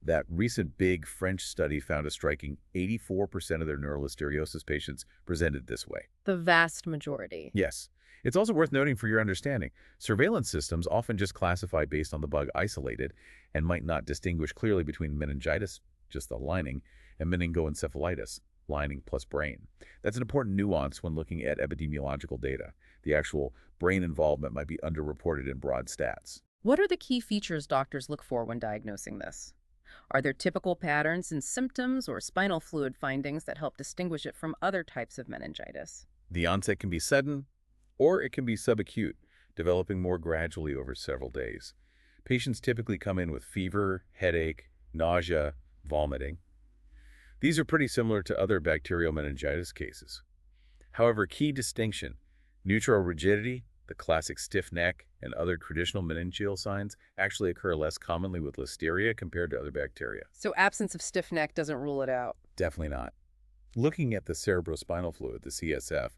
That recent big French study found a striking 84% of their neurolisteriosis patients presented this way. The vast majority. Yes. It's also worth noting for your understanding, surveillance systems often just classify based on the bug isolated and might not distinguish clearly between meningitis, just the lining, and meningoencephalitis, lining plus brain. That's an important nuance when looking at epidemiological data. The actual brain involvement might be underreported in broad stats. What are the key features doctors look for when diagnosing this? Are there typical patterns in symptoms or spinal fluid findings that help distinguish it from other types of meningitis? The onset can be sudden, or it can be subacute, developing more gradually over several days. Patients typically come in with fever, headache, nausea, vomiting. These are pretty similar to other bacterial meningitis cases. However, key distinction: neutral rigidity, the classic stiff neck, and other traditional meningeal signs actually occur less commonly with Listeria compared to other bacteria. So absence of stiff neck doesn't rule it out. Definitely not. Looking at the cerebrospinal fluid, the CSF,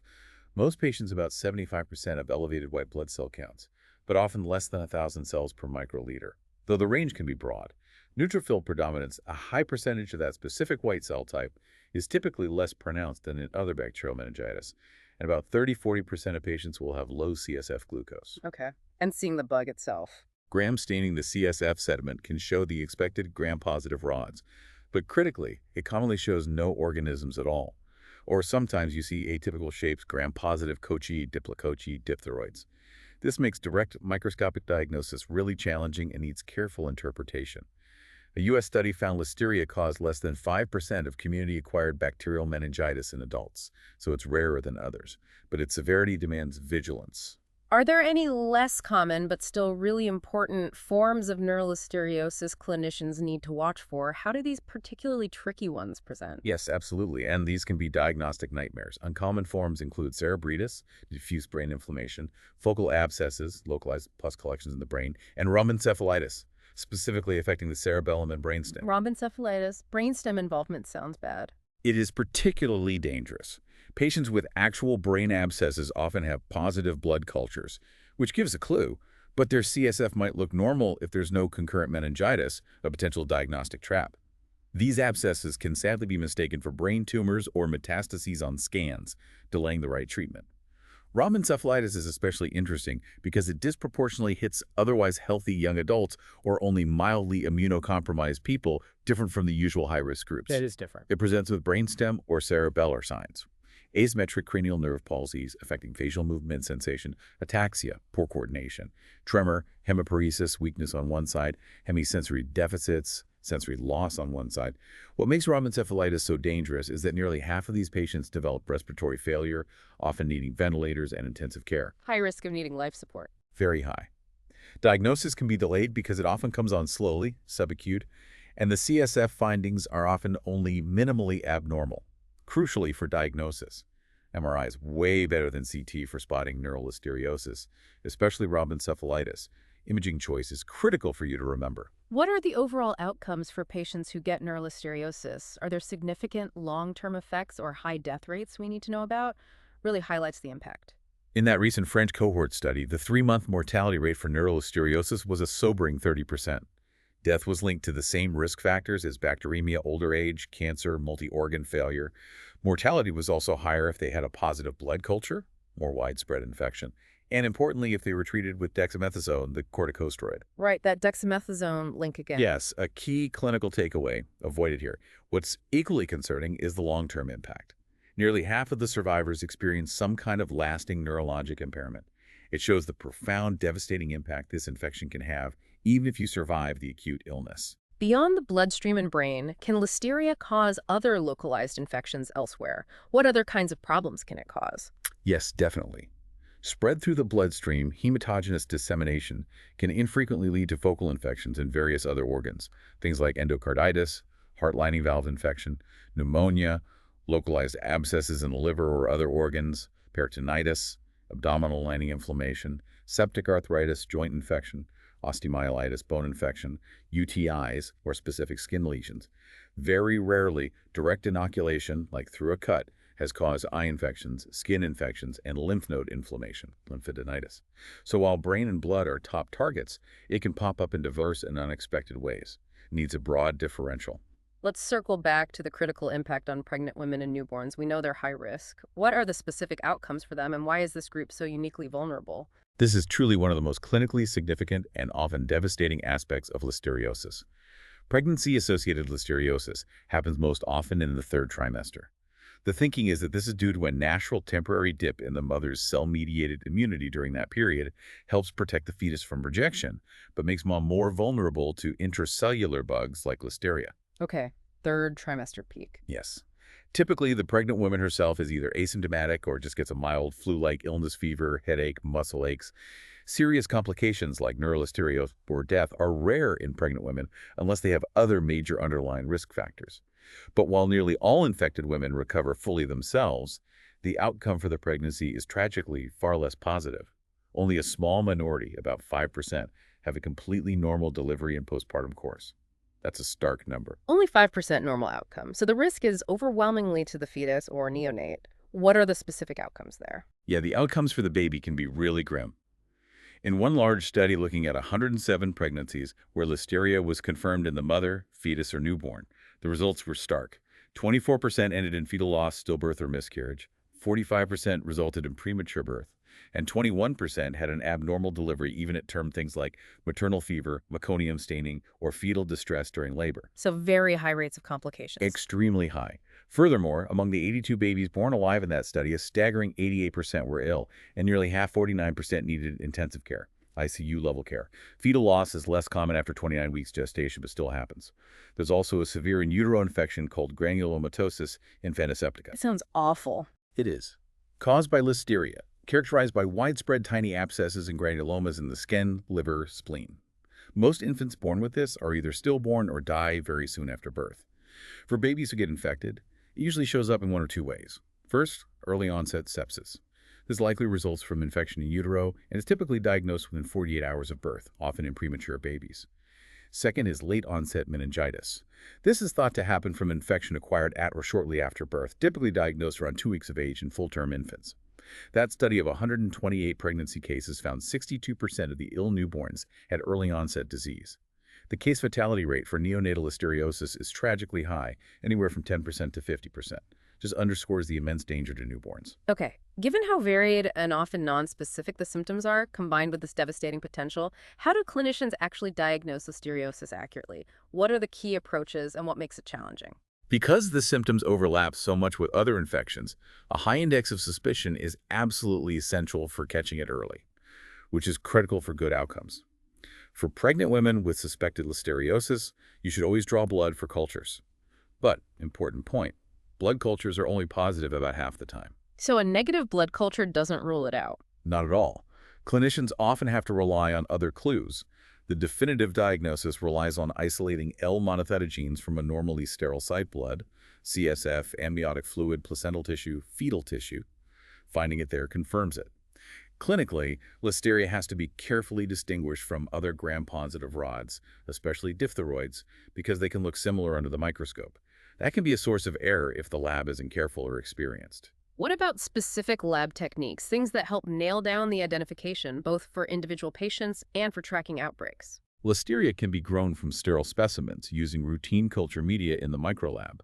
most patients about 75% have elevated white blood cell counts, but often less than 1,000 cells per microliter. Though the range can be broad, neutrophil predominance, a high percentage of that specific white cell type, is typically less pronounced than in other bacterial meningitis, and about 30–40% of patients will have low CSF glucose. Okay. And seeing the bug itself. Gram staining the CSF sediment can show the expected gram-positive rods, but critically, it commonly shows no organisms at all. Or sometimes you see atypical shapes, gram-positive Kochi, diplokochi, diphtheroids. This makes direct microscopic diagnosis really challenging and needs careful interpretation. A U.S. study found Listeria caused less than 5% of community-acquired bacterial meningitis in adults, so it's rarer than others, but its severity demands vigilance. Are there any less common but still really important forms of neurolisteriosis clinicians need to watch for? How do these particularly tricky ones present? Yes, absolutely, and these can be diagnostic nightmares. Uncommon forms include cerebritis, diffuse brain inflammation, focal abscesses, localized pus collections in the brain, and rhombencephalitis, specifically affecting the cerebellum and brainstem. Rhombencephalitis, brainstem involvement sounds bad. It is particularly dangerous. Patients with actual brain abscesses often have positive blood cultures, which gives a clue, but their CSF might look normal if there's no concurrent meningitis, a potential diagnostic trap. These abscesses can sadly be mistaken for brain tumors or metastases on scans, delaying the right treatment. Rhombencephalitis is especially interesting because it disproportionately hits otherwise healthy young adults or only mildly immunocompromised people, different from the usual high-risk groups. That is different. It presents with brainstem or cerebellar signs. Asymmetric cranial nerve palsies affecting facial movement sensation, ataxia, poor coordination, tremor, hemiparesis, weakness on one side, hemisensory deficits, sensory loss on one side. What makes rhombencephalitis so dangerous is that nearly half of these patients develop respiratory failure, often needing ventilators and intensive care. High risk of needing life support. Very high. Diagnosis can be delayed because it often comes on slowly, subacute, and the CSF findings are often only minimally abnormal. Crucially for diagnosis, MRI is way better than CT for spotting neurolisteriosis, especially rhombencephalitis. Imaging choice is critical for you to remember. What are the overall outcomes for patients who get neurolisteriosis? Are there significant long-term effects or high death rates we need to know about? Really highlights the impact. In that recent French cohort study, the 3-month mortality rate for neurolisteriosis was a sobering 30%. Death was linked to the same risk factors as bacteremia, older age, cancer, multi-organ failure. Mortality was also higher if they had a positive blood culture, more widespread infection, and importantly, if they were treated with dexamethasone, the corticosteroid. Right, that dexamethasone link again. Yes, a key clinical takeaway avoided here. What's equally concerning is the long-term impact. Nearly half of the survivors experience some kind of lasting neurologic impairment. It shows the profound, devastating impact this infection can have, even if you survive the acute illness. Beyond the bloodstream and brain, can Listeria cause other localized infections elsewhere? What other kinds of problems can it cause? Yes, definitely. Spread through the bloodstream, hematogenous dissemination can infrequently lead to focal infections in various other organs, things like endocarditis, heart lining valve infection, pneumonia, localized abscesses in the liver or other organs, peritonitis, abdominal lining inflammation, septic arthritis, joint infection, osteomyelitis, bone infection, UTIs, or specific skin lesions. Very rarely, direct inoculation, like through a cut, has caused eye infections, skin infections, and lymph node inflammation, lymphadenitis. So while brain and blood are top targets, it can pop up in diverse and unexpected ways. It needs a broad differential. Let's circle back to the critical impact on pregnant women and newborns. We know they're high risk. What are the specific outcomes for them, and why is this group so uniquely vulnerable? This is truly one of the most clinically significant and often devastating aspects of listeriosis. Pregnancy-associated listeriosis happens most often in the 3rd trimester. The thinking is that this is due to a natural temporary dip in the mother's cell-mediated immunity during that period, helps protect the fetus from rejection, but makes mom more vulnerable to intracellular bugs like Listeria. Okay, 3rd trimester peak. Yes. Typically, the pregnant woman herself is either asymptomatic or just gets a mild flu-like illness, fever, headache, muscle aches. Serious complications like neurolisteriosis or death are rare in pregnant women unless they have other major underlying risk factors. But while nearly all infected women recover fully themselves, the outcome for the pregnancy is tragically far less positive. Only a small minority, about 5%, have a completely normal delivery and postpartum course. That's a stark number. Only 5% normal outcome, so the risk is overwhelmingly to the fetus or neonate. What are the specific outcomes there? Yeah, the outcomes for the baby can be really grim. In one large study looking at 107 pregnancies where listeria was confirmed in the mother, fetus, or newborn, the results were stark. 24% ended in fetal loss, stillbirth, or miscarriage. 45% resulted in premature birth. And 21% had an abnormal delivery even at term, things like maternal fever, meconium staining, or fetal distress during labor. So very high rates of complications. Extremely high. Furthermore, among the 82 babies born alive in that study, a staggering 88% were ill, and nearly half, 49%, needed intensive care, ICU-level care. Fetal loss is less common after 29 weeks gestation, but still happens. There's also a severe in utero infection called granulomatosis infantis septica. It sounds awful. It is. Caused by listeria, characterized by widespread tiny abscesses and granulomas in the skin, liver, spleen. Most infants born with this are either stillborn or die very soon after birth. For babies who get infected, it usually shows up in one or two ways. First, early onset sepsis. This likely results from infection in utero and is typically diagnosed within 48 hours of birth, often in premature babies. Second is late onset meningitis. This is thought to happen from infection acquired at or shortly after birth, typically diagnosed around 2 weeks of age in full-term infants. That study of 128 pregnancy cases found 62% of the ill newborns had early onset disease. The case fatality rate for neonatal listeriosis is tragically high, anywhere from 10% to 50%. Just underscores the immense danger to newborns. Okay, given how varied and often non-specific the symptoms are, combined with this devastating potential, how do clinicians actually diagnose listeriosis accurately? What are the key approaches and what makes it challenging? Because the symptoms overlap so much with other infections, a high index of suspicion is absolutely essential for catching it early, which is critical for good outcomes. For pregnant women with suspected listeriosis, you should always draw blood for cultures. But, important point, blood cultures are only positive about half the time. So a negative blood culture doesn't rule it out. Not at all. Clinicians often have to rely on other clues. The definitive diagnosis relies on isolating L-monocytogenes from a normally sterile site blood, CSF, amniotic fluid, placental tissue, fetal tissue. Finding it there confirms it. Clinically, listeria has to be carefully distinguished from other gram-positive rods, especially diphtheroids, because they can look similar under the microscope. That can be a source of error if the lab isn't careful or experienced. What about specific lab techniques, things that help nail down the identification, both for individual patients and for tracking outbreaks? Listeria can be grown from sterile specimens using routine culture media in the microlab.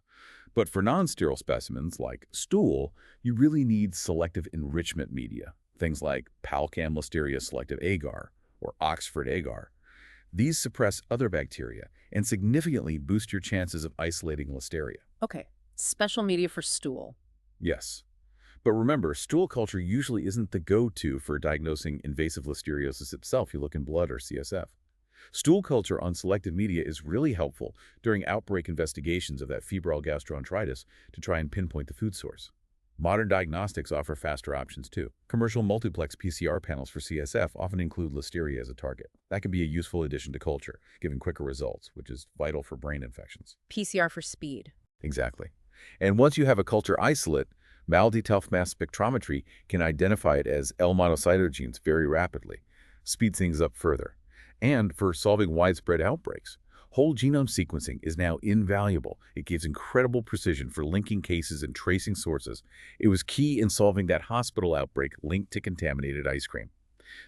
But for non-sterile specimens, like stool, you really need selective enrichment media, things like Palcam Listeria selective agar or Oxford agar. These suppress other bacteria and significantly boost your chances of isolating listeria. Okay, special media for stool. Yes. But remember, stool culture usually isn't the go-to for diagnosing invasive listeriosis itself. You look in blood or CSF. Stool culture on selective media is really helpful during outbreak investigations of that febrile gastroenteritis to try and pinpoint the food source. Modern diagnostics offer faster options too. Commercial multiplex PCR panels for CSF often include listeria as a target. That can be a useful addition to culture, giving quicker results, which is vital for brain infections. PCR for speed. Exactly. And once you have a culture isolate, MALDI-TOF mass spectrometry can identify it as L-monocytogenes very rapidly, speed things up further. And for solving widespread outbreaks, whole genome sequencing is now invaluable. It gives incredible precision for linking cases and tracing sources. It was key in solving that hospital outbreak linked to contaminated ice cream.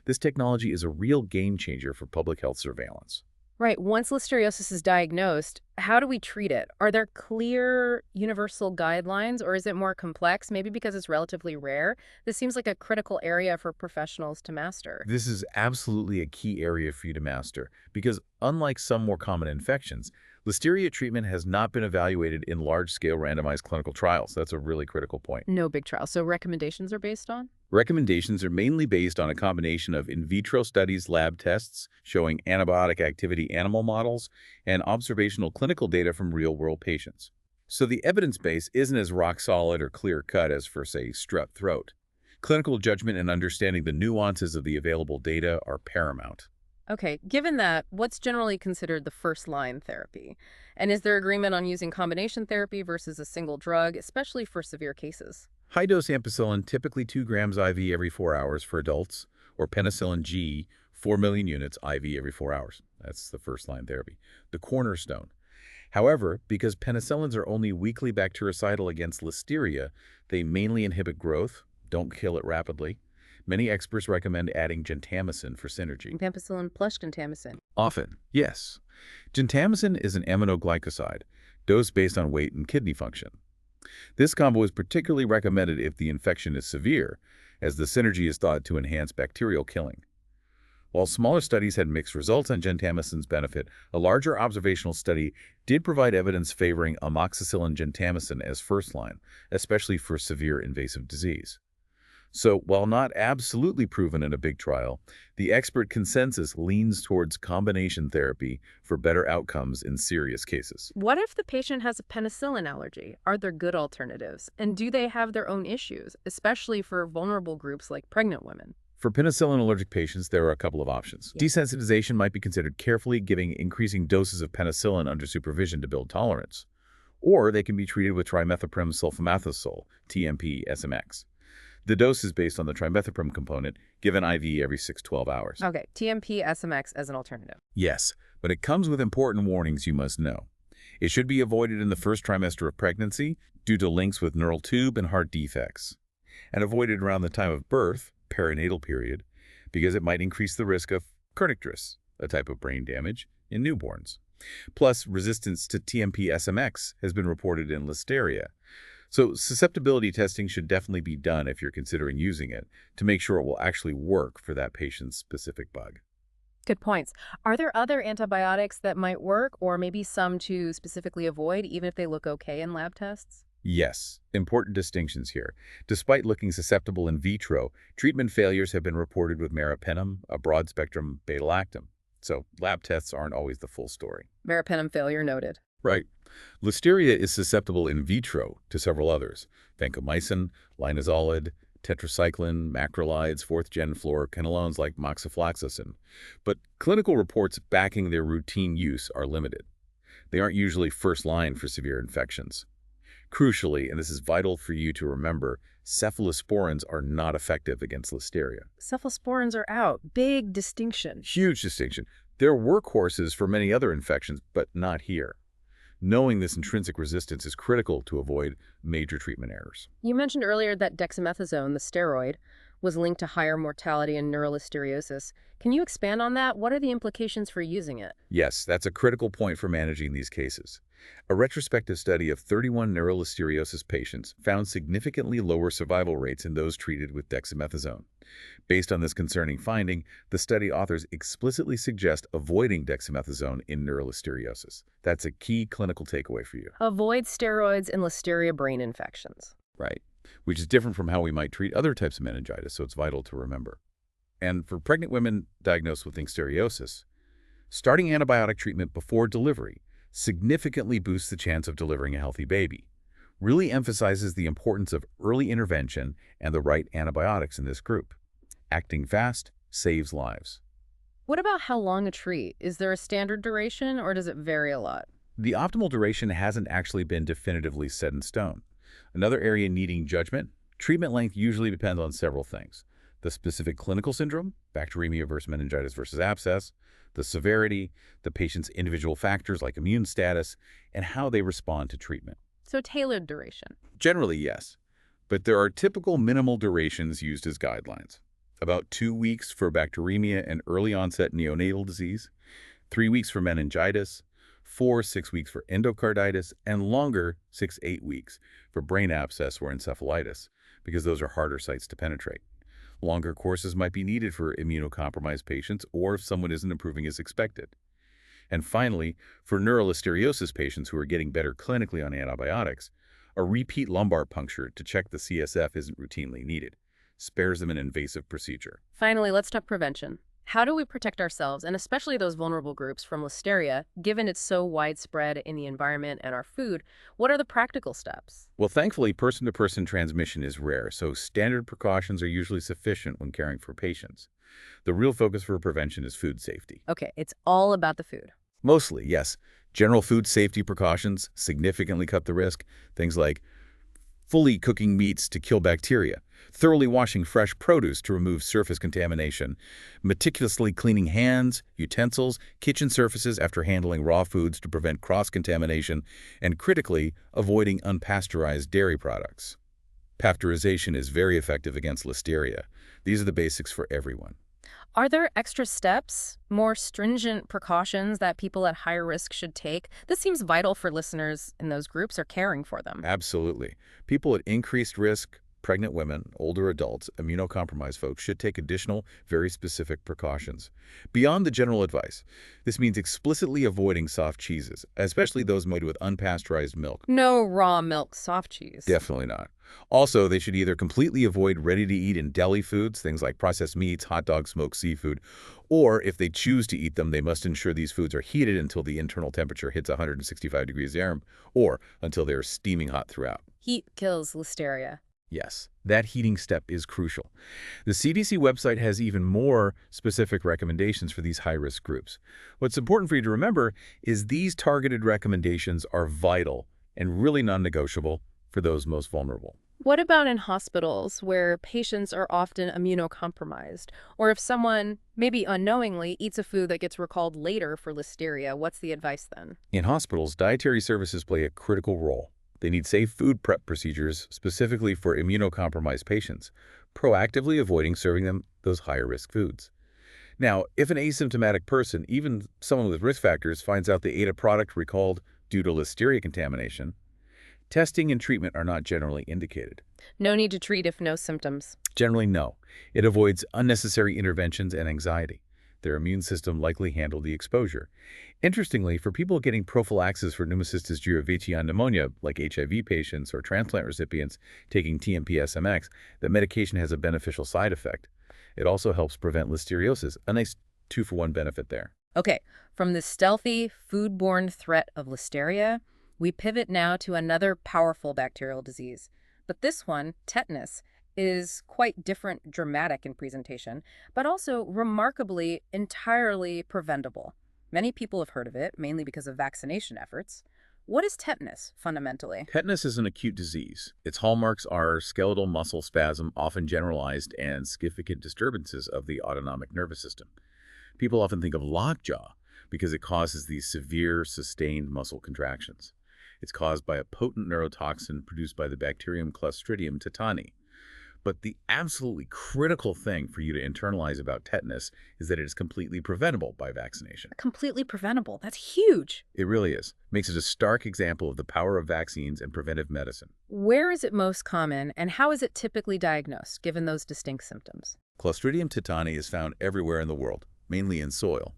This technology is a real game changer for public health surveillance. Right, once listeriosis is diagnosed, how do we treat it? Are there clear universal guidelines, or is it more complex, maybe because it's relatively rare? This seems like a critical area for professionals to master. This is absolutely a key area for you to master because unlike some more common infections, listeria treatment has not been evaluated in large-scale randomized clinical trials. That's a really critical point. No big trial. So recommendations are based on? Recommendations are mainly based on a combination of in vitro studies, lab tests showing antibiotic activity animal models, and observational clinical data from real-world patients. So the evidence base isn't as rock solid or clear-cut as for, say, strep throat. Clinical judgment and understanding the nuances of the available data are paramount. Okay, given that, what's generally considered the first-line therapy? And is there agreement on using combination therapy versus a single drug, especially for severe cases? High-dose ampicillin, typically 2 grams IV every 4 hours for adults, or penicillin G, 4 million units IV every 4 hours. That's the first-line therapy. The cornerstone. However, because penicillins are only weakly bactericidal against Listeria, they mainly inhibit growth, don't kill it rapidly. Many experts recommend adding gentamicin for synergy. Ampicillin plus gentamicin. Often, yes. Gentamicin is an aminoglycoside, dosed based on weight and kidney function. This combo is particularly recommended if the infection is severe, as the synergy is thought to enhance bacterial killing. While smaller studies had mixed results on gentamicin's benefit, a larger observational study did provide evidence favoring amoxicillin gentamicin as first line, especially for severe invasive disease. So, while not absolutely proven in a big trial, the expert consensus leans towards combination therapy for better outcomes in serious cases. What if the patient has a penicillin allergy? Are there good alternatives? And do they have their own issues, especially for vulnerable groups like pregnant women? For penicillin-allergic patients, there are a couple of options. Yeah. Desensitization might be considered carefully, giving increasing doses of penicillin under supervision to build tolerance. Or they can be treated with trimethoprim sulfamethoxazole, TMP-SMX. The dose is based on the trimethoprim component, given IV every 6-12 hours. Okay, TMP SMX as an alternative. Yes, but it comes with important warnings you must know. It should be avoided in the first trimester of pregnancy due to links with neural tube and heart defects, and avoided around the time of birth, perinatal period, because it might increase the risk of kernicterus, a type of brain damage, in newborns. Plus, resistance to TMP-SMX has been reported in Listeria. So susceptibility testing should definitely be done if you're considering using it to make sure it will actually work for that patient's specific bug. Good points. Are there other antibiotics that might work, or maybe some to specifically avoid, even if they look okay in lab tests? Yes, important distinctions here. Despite looking susceptible in vitro, treatment failures have been reported with meropenem, a broad-spectrum beta-lactam. So lab tests aren't always the full story. Meropenem failure noted. Right. Listeria is susceptible in vitro to several others: vancomycin, linezolid, tetracycline, macrolides, fourth-gen fluoroquinolones like moxifloxacin. But clinical reports backing their routine use are limited. They aren't usually first line for severe infections. Crucially, and this is vital for you to remember, cephalosporins are not effective against Listeria. Cephalosporins are out. Big distinction. Huge distinction. They're workhorses for many other infections, but not here. Knowing this intrinsic resistance is critical to avoid major treatment errors. You mentioned earlier that dexamethasone, the steroid, was linked to higher mortality and neurolisteriosis. Can you expand on that? What are the implications for using it? Yes, that's a critical point for managing these cases. A retrospective study of 31 neurolisteriosis patients found significantly lower survival rates in those treated with dexamethasone. Based on this concerning finding, the study authors explicitly suggest avoiding dexamethasone in neurolisteriosis. That's a key clinical takeaway for you. Avoid steroids in Listeria brain infections. Right. Which is different from how we might treat other types of meningitis, so it's vital to remember. And for pregnant women diagnosed with listeriosis, starting antibiotic treatment before delivery significantly boosts the chance of delivering a healthy baby. Really emphasizes the importance of early intervention and the right antibiotics in this group. Acting fast saves lives. What about how long a treat? Is there a standard duration, or does it vary a lot? The optimal duration hasn't actually been definitively set in stone. Another area needing judgment, treatment length usually depends on several things: the specific clinical syndrome, bacteremia versus meningitis versus abscess, the severity, the patient's individual factors like immune status, and how they respond to treatment. So tailored duration. Generally, yes, but there are typical minimal durations used as guidelines. About 2 weeks for bacteremia and early onset neonatal disease, 3 weeks for meningitis, 4-6 weeks for endocarditis, and longer 6-8 weeks for brain abscess or encephalitis, because those are harder sites to penetrate. Longer courses might be needed for immunocompromised patients or if someone isn't improving as expected. And finally, for neurolisteriosis patients who are getting better clinically on antibiotics, a repeat lumbar puncture to check the CSF isn't routinely needed. Spares them an invasive procedure. Finally, let's talk prevention. How do we protect ourselves, and especially those vulnerable groups, from listeria, given it's so widespread in the environment and our food? What are the practical steps? Well, thankfully, person-to-person transmission is rare, so standard precautions are usually sufficient when caring for patients. The real focus for prevention is food safety. Okay, it's all about the food. Mostly, yes. General food safety precautions significantly cut the risk. Things like fully cooking meats to kill bacteria, thoroughly washing fresh produce to remove surface contamination, meticulously cleaning hands, utensils, kitchen surfaces after handling raw foods to prevent cross-contamination, and critically, avoiding unpasteurized dairy products. Pasteurization is very effective against listeria. These are the basics for everyone. Are there extra steps, more stringent precautions that people at higher risk should take? This seems vital for listeners in those groups or caring for them. Absolutely. People at increased risk, pregnant women, older adults, immunocompromised folks should take additional, very specific precautions. Beyond the general advice, this means explicitly avoiding soft cheeses, especially those made with unpasteurized milk. No raw milk soft cheese. Definitely not. Also, they should either completely avoid ready-to-eat and deli foods, things like processed meats, hot dogs, smoked seafood, or if they choose to eat them, they must ensure these foods are heated until the internal temperature hits 165 degrees Fahrenheit, or until they are steaming hot throughout. Heat kills listeria. Yes, that heating step is crucial. The CDC website has even more specific recommendations for these high-risk groups. What's important for you to remember is these targeted recommendations are vital and really non-negotiable for those most vulnerable. What about in hospitals where patients are often immunocompromised? Or if someone, maybe unknowingly, eats a food that gets recalled later for listeria, what's the advice then? In hospitals, dietary services play a critical role. They need safe food prep procedures specifically for immunocompromised patients, proactively avoiding serving them those higher-risk foods. Now, if an asymptomatic person, even someone with risk factors, finds out they ate a product recalled due to listeria contamination, testing and treatment are not generally indicated. No need to treat if no symptoms. Generally, no. It avoids unnecessary interventions and anxiety. Their immune system likely handled the exposure. Interestingly, for people getting prophylaxis for pneumocystis jirovecii pneumonia, like HIV patients or transplant recipients taking TMP-SMX, the medication has a beneficial side effect. It also helps prevent listeriosis, a nice two-for-one benefit there. Okay, from the stealthy, foodborne threat of listeria, we pivot now to another powerful bacterial disease. But this one, tetanus, is quite different, dramatic in presentation, but also remarkably entirely preventable. Many people have heard of it, mainly because of vaccination efforts. What is tetanus, fundamentally? Tetanus is an acute disease. Its hallmarks are skeletal muscle spasm, often generalized, and significant disturbances of the autonomic nervous system. People often think of lockjaw because it causes these severe, sustained muscle contractions. It's caused by a potent neurotoxin produced by the bacterium Clostridium tetani. But the absolutely critical thing for you to internalize about tetanus is that it is completely preventable by vaccination. Completely preventable. That's huge. It really is. Makes it a stark example of the power of vaccines and preventive medicine. Where is it most common, and how is it typically diagnosed, given those distinct symptoms? Clostridium tetani is found everywhere in the world, mainly in soil.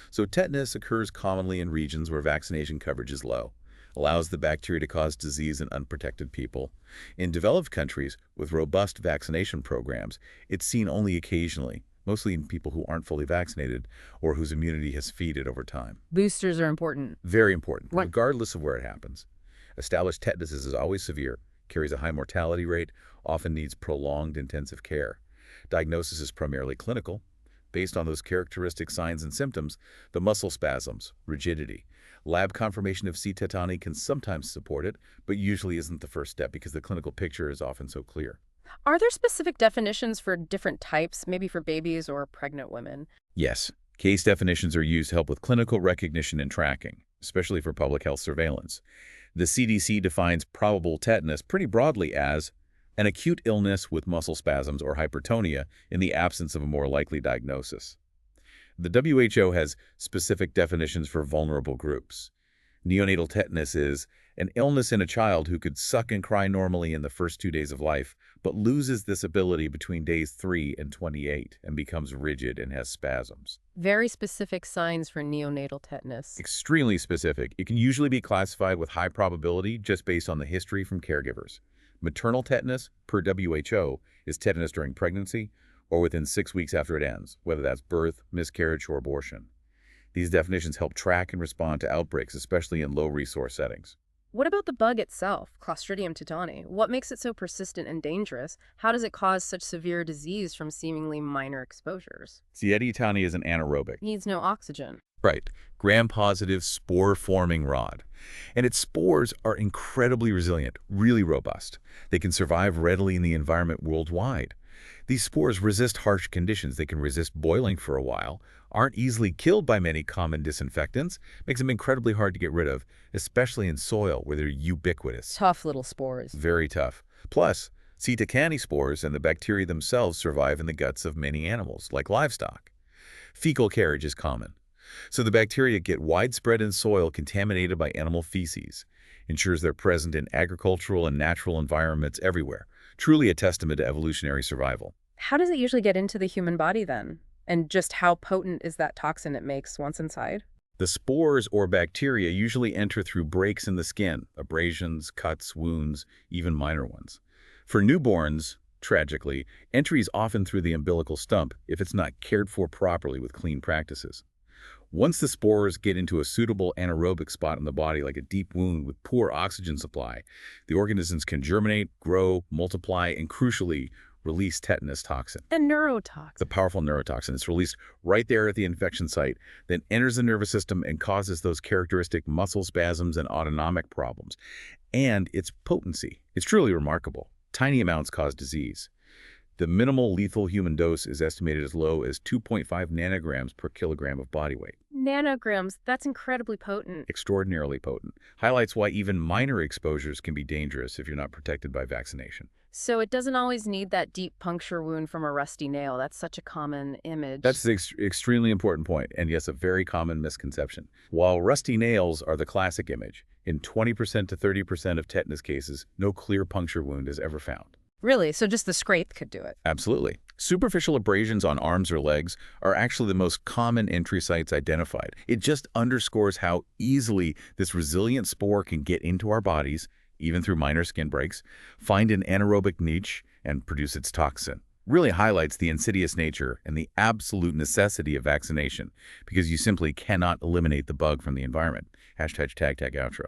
So tetanus occurs commonly in regions where vaccination coverage is low, allows the bacteria to cause disease in unprotected people. In developed countries with robust vaccination programs, it's seen only occasionally, mostly in people who aren't fully vaccinated or whose immunity has faded over time. Boosters are important. Very important, What? regardless of where it happens. Established tetanus is always severe, carries a high mortality rate, often needs prolonged intensive care. Diagnosis is primarily clinical. Based on those characteristic signs and symptoms, the muscle spasms, rigidity, lab confirmation of C. tetani can sometimes support it, but usually isn't the first step because the clinical picture is often so clear. Are there specific definitions for different types, maybe for babies or pregnant women? Yes, case definitions are used to help with clinical recognition and tracking, especially for public health surveillance. The CDC defines probable tetanus pretty broadly as an acute illness with muscle spasms or hypertonia in the absence of a more likely diagnosis. The WHO has specific definitions for vulnerable groups. Neonatal tetanus is an illness in a child who could suck and cry normally in the first 2 days of life, but loses this ability between days 3 and 28 and becomes rigid and has spasms. Very specific signs for neonatal tetanus. Extremely specific. It can usually be classified with high probability just based on the history from caregivers. Maternal tetanus, per WHO, is tetanus during pregnancy, or within 6 weeks after it ends, whether that's birth, miscarriage, or abortion. These definitions help track and respond to outbreaks, especially in low-resource settings. What about the bug itself, Clostridium tetani? What makes it so persistent and dangerous? How does it cause such severe disease from seemingly minor exposures? Listeria is an anaerobic. Needs no oxygen. Right. Gram-positive spore-forming rod. And its spores are incredibly resilient, really robust. They can survive readily in the environment worldwide. These spores resist harsh conditions. They can resist boiling for a while, aren't easily killed by many common disinfectants, makes them incredibly hard to get rid of, especially in soil where they're ubiquitous. Tough little spores. Very tough. Plus, C. tecani spores and the bacteria themselves survive in the guts of many animals, like livestock. Fecal carriage is common. So the bacteria get widespread in soil contaminated by animal feces, ensures they're present in agricultural and natural environments everywhere. Truly a testament to evolutionary survival. How does it usually get into the human body then? And just how potent is that toxin it makes once inside? The spores or bacteria usually enter through breaks in the skin, abrasions, cuts, wounds, even minor ones. For newborns, tragically, entry is often through the umbilical stump if it's not cared for properly with clean practices. Once the spores get into a suitable anaerobic spot in the body, like a deep wound with poor oxygen supply, the organisms can germinate, grow, multiply, and crucially, release tetanus toxin. The neurotoxin. The powerful neurotoxin is released right there at the infection site, then enters the nervous system and causes those characteristic muscle spasms and autonomic problems. And its potency is truly remarkable. Tiny amounts cause disease. The minimal lethal human dose is estimated as low as 2.5 nanograms per kilogram of body weight. Nanograms, that's incredibly potent. Extraordinarily potent. Highlights why even minor exposures can be dangerous if you're not protected by vaccination. So it doesn't always need that deep puncture wound from a rusty nail. That's such a common image. That's an extremely important point, and yes, a very common misconception. While rusty nails are the classic image, in 20% to 30% of tetanus cases, no clear puncture wound is ever found. Really? So just the scrape could do it? Absolutely. Superficial abrasions on arms or legs are actually the most common entry sites identified. It just underscores how easily this resilient spore can get into our bodies, even through minor skin breaks, find an anaerobic niche, and produce its toxin. Really highlights the insidious nature and the absolute necessity of vaccination, because you simply cannot eliminate the bug from the environment. #outro.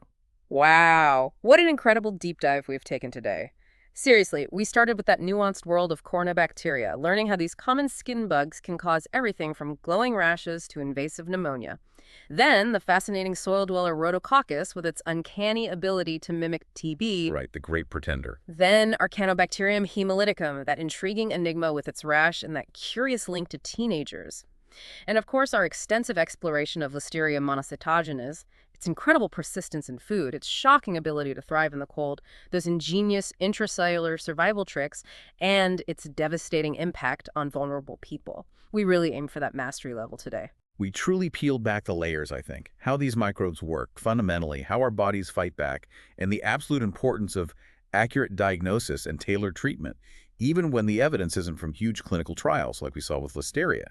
Wow. What an incredible deep dive we've taken today. Seriously, we started with that nuanced world of corynebacteria, learning how these common skin bugs can cause everything from glowing rashes to invasive pneumonia. Then, the fascinating soil dweller rhodococcus with its uncanny ability to mimic TB. Right, the great pretender. Then, Arcanobacterium hemolyticum, that intriguing enigma with its rash and that curious link to teenagers. And of course, our extensive exploration of Listeria monocytogenes, its incredible persistence in food, its shocking ability to thrive in the cold, those ingenious intracellular survival tricks, and its devastating impact on vulnerable people. We really aim for that mastery level today. We truly peeled back the layers, I think. How these microbes work, fundamentally, how our bodies fight back, and the absolute importance of accurate diagnosis and tailored treatment, even when the evidence isn't from huge clinical trials like we saw with Listeria.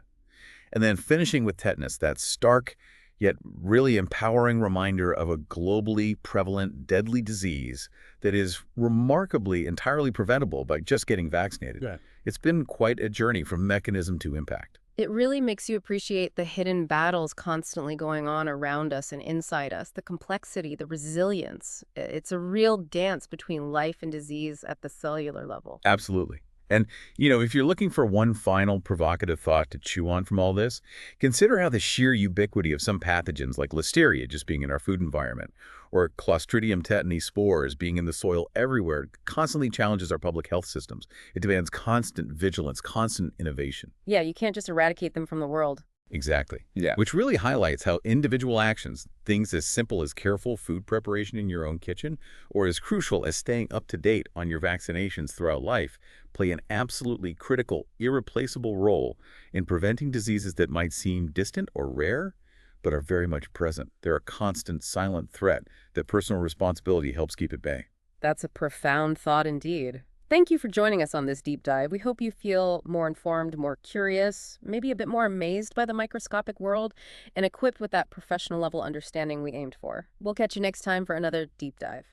And then finishing with tetanus, that stark yet really empowering reminder of a globally prevalent, deadly disease that is remarkably entirely preventable by just getting vaccinated. Yeah. It's been quite a journey from mechanism to impact. It really makes you appreciate the hidden battles constantly going on around us and inside us, the complexity, the resilience. It's a real dance between life and disease at the cellular level. Absolutely. And, if you're looking for one final provocative thought to chew on from all this, consider how the sheer ubiquity of some pathogens like Listeria just being in our food environment, or Clostridium tetani spores being in the soil everywhere constantly challenges our public health systems. It demands constant vigilance, constant innovation. Yeah, you can't just eradicate them from the world. Exactly. Yeah. Which really highlights how individual actions, things as simple as careful food preparation in your own kitchen, or as crucial as staying up to date on your vaccinations throughout life, play an absolutely critical, irreplaceable role in preventing diseases that might seem distant or rare, but are very much present. They're a constant, silent threat that personal responsibility helps keep at bay. That's a profound thought indeed. Thank you for joining us on this deep dive. We hope you feel more informed, more curious, maybe a bit more amazed by the microscopic world, and equipped with that professional level understanding we aimed for. We'll catch you next time for another deep dive.